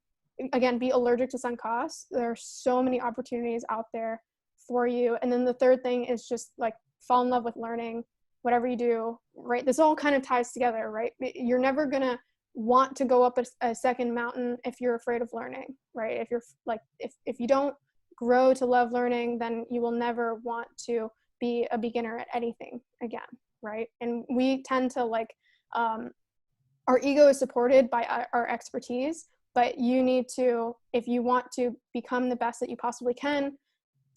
again, be allergic to sunk costs, there are so many opportunities out there for you. And then the third thing is just like fall in love with learning, whatever you do, right? This all kind of ties together, right? You're never going to want to go up a second mountain if you're afraid of learning, right? If you're like, if you don't grow to love learning, then you will never want to be a beginner at anything again, right? And we tend to like, our ego is supported by our expertise, but you need to, if you want to become the best that you possibly can,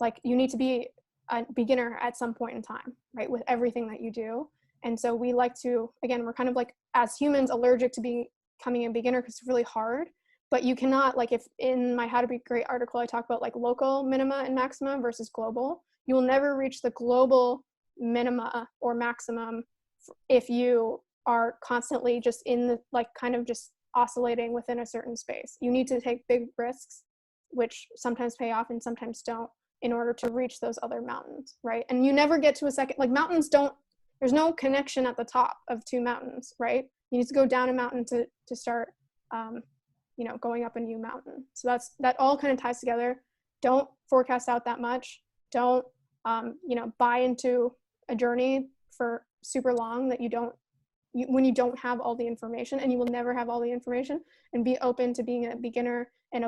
like you need to be a beginner at some point in time, right? With everything that you do. And so we like to, again, we're kind of like, as humans, allergic to becoming a beginner because it's really hard. But you cannot, like if in my How to Be Great article, I talk about like local minima and maxima versus global. You will never reach the global minima or maximum if you are constantly just in the, like kind of just oscillating within a certain space. You need to take big risks, which sometimes pay off and sometimes don't, in order to reach those other mountains, right? And you never get to a second, like mountains don't, there's no connection at the top of two mountains, right? You need to go down a mountain to start, you know, going up a new mountain. So that all kind of ties together. Don't forecast out that much. Don't, you know, buy into a journey for super long that when you don't have all the information, and you will never have all the information, and be open to being a beginner and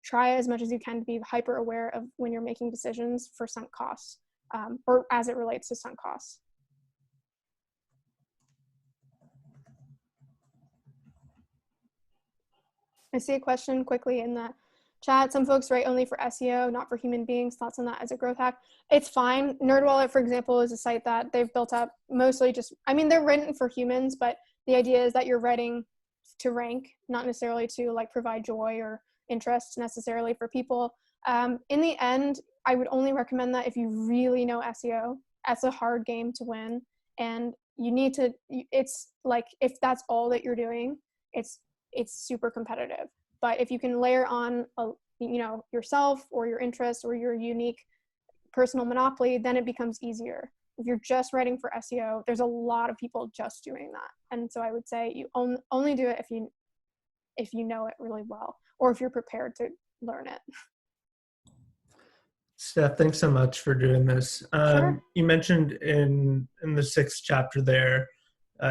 try as much as you can to be hyper aware of when you're making decisions for sunk costs, or as it relates to sunk costs. I see a question quickly in the chat. Some folks write only for SEO, not for human beings. Thoughts on that as a growth hack? It's fine. NerdWallet, for example, is a site that they've built up mostly just, I mean, they're written for humans, but the idea is that you're writing to rank, not necessarily to like provide joy or interest necessarily for people. In the end, I would only recommend that if you really know SEO. That's a hard game to win. And you need to, it's like, if that's all that you're doing, it's super competitive. But if you can layer on you know, yourself or your interests or your unique personal monopoly, then it becomes easier. If you're just writing for SEO, there's a lot of people just doing that. And so I would say you only do it if you know it really well, or if you're prepared to learn it. Steph, thanks so much for doing this. Sure. You mentioned in the 6th chapter there,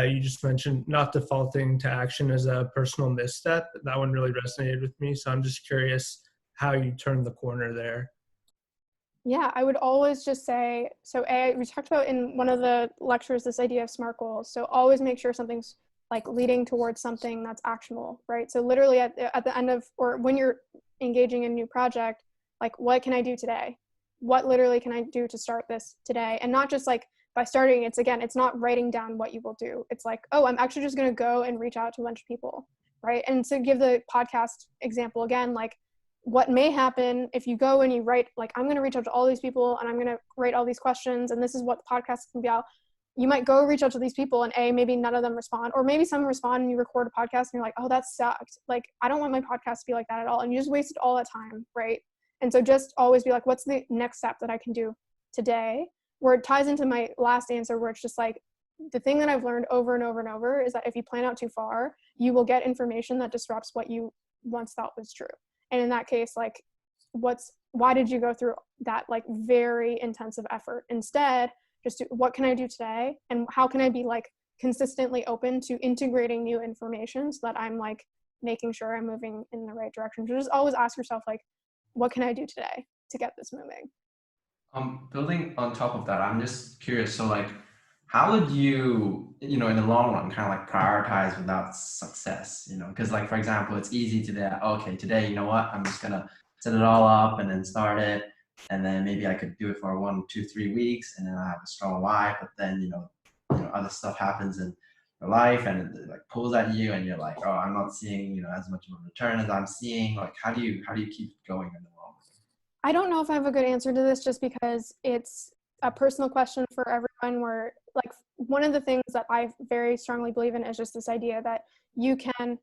you just mentioned not defaulting to action as a personal misstep. That one really resonated with me. So I'm just curious how you turned the corner there. Yeah, I would always just say, so we talked about in one of the lectures, this idea of SMART goals. So always make sure something's like leading towards something that's actionable, right? So literally at the end of, or when you're engaging in a new project, like what can I do today? What literally can I do to start this today? And not just like by starting, it's not writing down what you will do. It's like, oh, I'm actually just going to go and reach out to a bunch of people, right? And to give the podcast example again, like what may happen if you go and you write, like, I'm going to reach out to all these people and I'm going to write all these questions and this is what the podcast can be about. You might go reach out to these people and maybe none of them respond, or maybe some respond and you record a podcast and you're like, oh, that sucked. Like, I don't want my podcast to be like that at all. And you just wasted all that time, right? And so just always be like, what's the next step that I can do today? Where it ties into my last answer, where it's just like, the thing that I've learned over and over and over is that if you plan out too far, you will get information that disrupts what you once thought was true. And in that case, like, why did you go through that like very intensive effort? Instead, just what can I do today? And how can I be like consistently open to integrating new information so that I'm like making sure I'm moving in the right direction? So just always ask yourself, like, what can I do today to get this moving? Building on top of that, I'm just curious. So like, how would you, in the long run, kind of like prioritize without success, because like, for example, it's easy today. Okay, today, you know what, I'm just gonna set it all up and then start it. And then maybe I could do it for 1, 2, 3 weeks and then I have a strong why, but then, other stuff happens in your life and it like pulls at you and you're like, oh, I'm not seeing, as much of a return as I'm seeing. Like, how do you keep going in the long run? I don't know if I have a good answer to this just because it's a personal question for everyone, where like one of the things that I very strongly believe in is just this idea that you can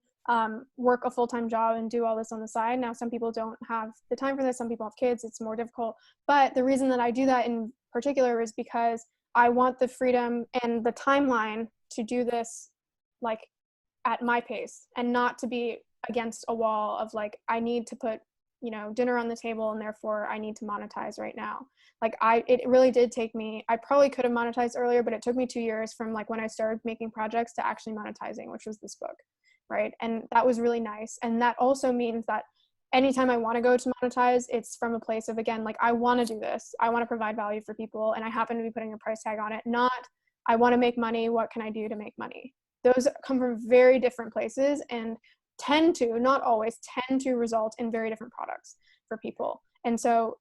work a full-time job and do all this on the side. Now, some people don't have the time for this. Some people have kids. It's more difficult. But the reason that I do that in particular is because I want the freedom and the timeline to do this like at my pace and not to be against a wall of like, I need to put dinner on the table and therefore I need to monetize right now. Like it really did take me, I probably could have monetized earlier, but it took me 2 years from like when I started making projects to actually monetizing, which was this book, right? And that was really nice. And that also means that anytime I want to go to monetize, it's from a place of, again, like I want to do this. I want to provide value for people and I happen to be putting a price tag on it. Not, I want to make money. What can I do to make money? Those come from very different places and tend to, not always, tend to result in very different products for people. And so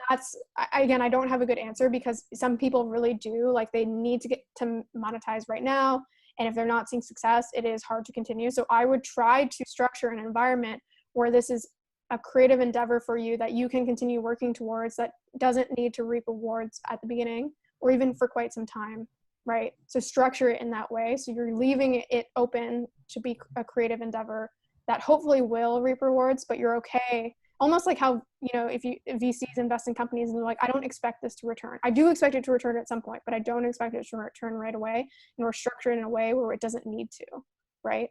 that's, again, I don't have a good answer because some people really do, like they need to get to monetize right now. And if they're not seeing success, it is hard to continue. So I would try to structure an environment where this is a creative endeavor for you that you can continue working towards, that doesn't need to reap rewards at the beginning or even for quite some time. Right? So structure it in that way. So you're leaving it open to be a creative endeavor that hopefully will reap rewards, but you're okay. Almost like how, if VCs invest in companies and they're like, I don't expect this to return. I do expect it to return at some point, but I don't expect it to return right away. And we're structured in a way where it doesn't need to, right?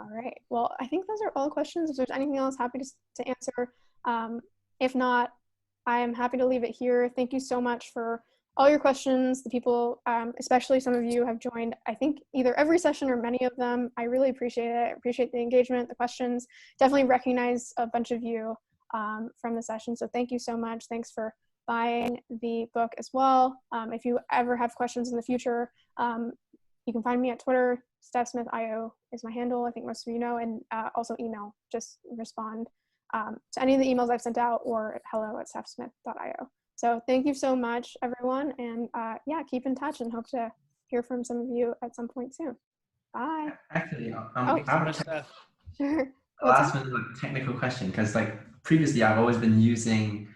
All right. Well, I think those are all questions. If there's anything else, happy to answer. If not, I am happy to leave it here. Thank you so much for all your questions. The people, especially some of you, have joined, I think, either every session or many of them. I really appreciate it. I appreciate the engagement, the questions. Definitely recognize a bunch of you from the session. So thank you so much. Thanks for buying the book as well. If you ever have questions in the future, you can find me at Twitter. StephSmithIO is my handle. I think most of you know, and also email. Just respond to any of the emails I've sent out or hello@stephsmith.io. So thank you so much, everyone. And yeah, keep in touch and hope to hear from some of you at some point soon. Bye. Actually, Thanks so much, Steph. Sure. the last one is like a technical question, because like previously I've always been using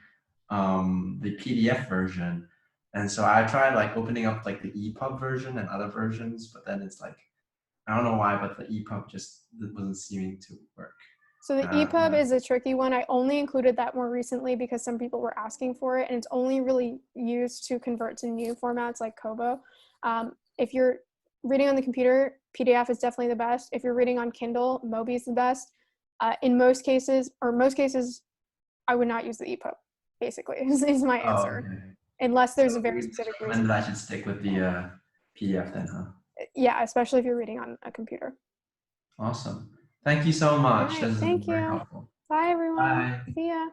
the PDF version. And so I tried like opening up like the EPUB version and other versions, but then it's like, I don't know why, but the EPUB just wasn't seeming to work. So the EPUB is a tricky one. I only included that more recently because some people were asking for it, and it's only really used to convert to new formats like Kobo. If you're reading on the computer, PDF is definitely the best. If you're reading on Kindle, Mobi is the best. In most cases, I would not use the EPUB, basically, is my Oh, answer. okay. Unless there's So a very you specific recommend reason. that I should stick with the PDF then, huh? Yeah, especially if you're reading on a computer. Awesome. Thank you so much. All right, This has been thank very you. helpful. Bye, everyone. Bye. See ya.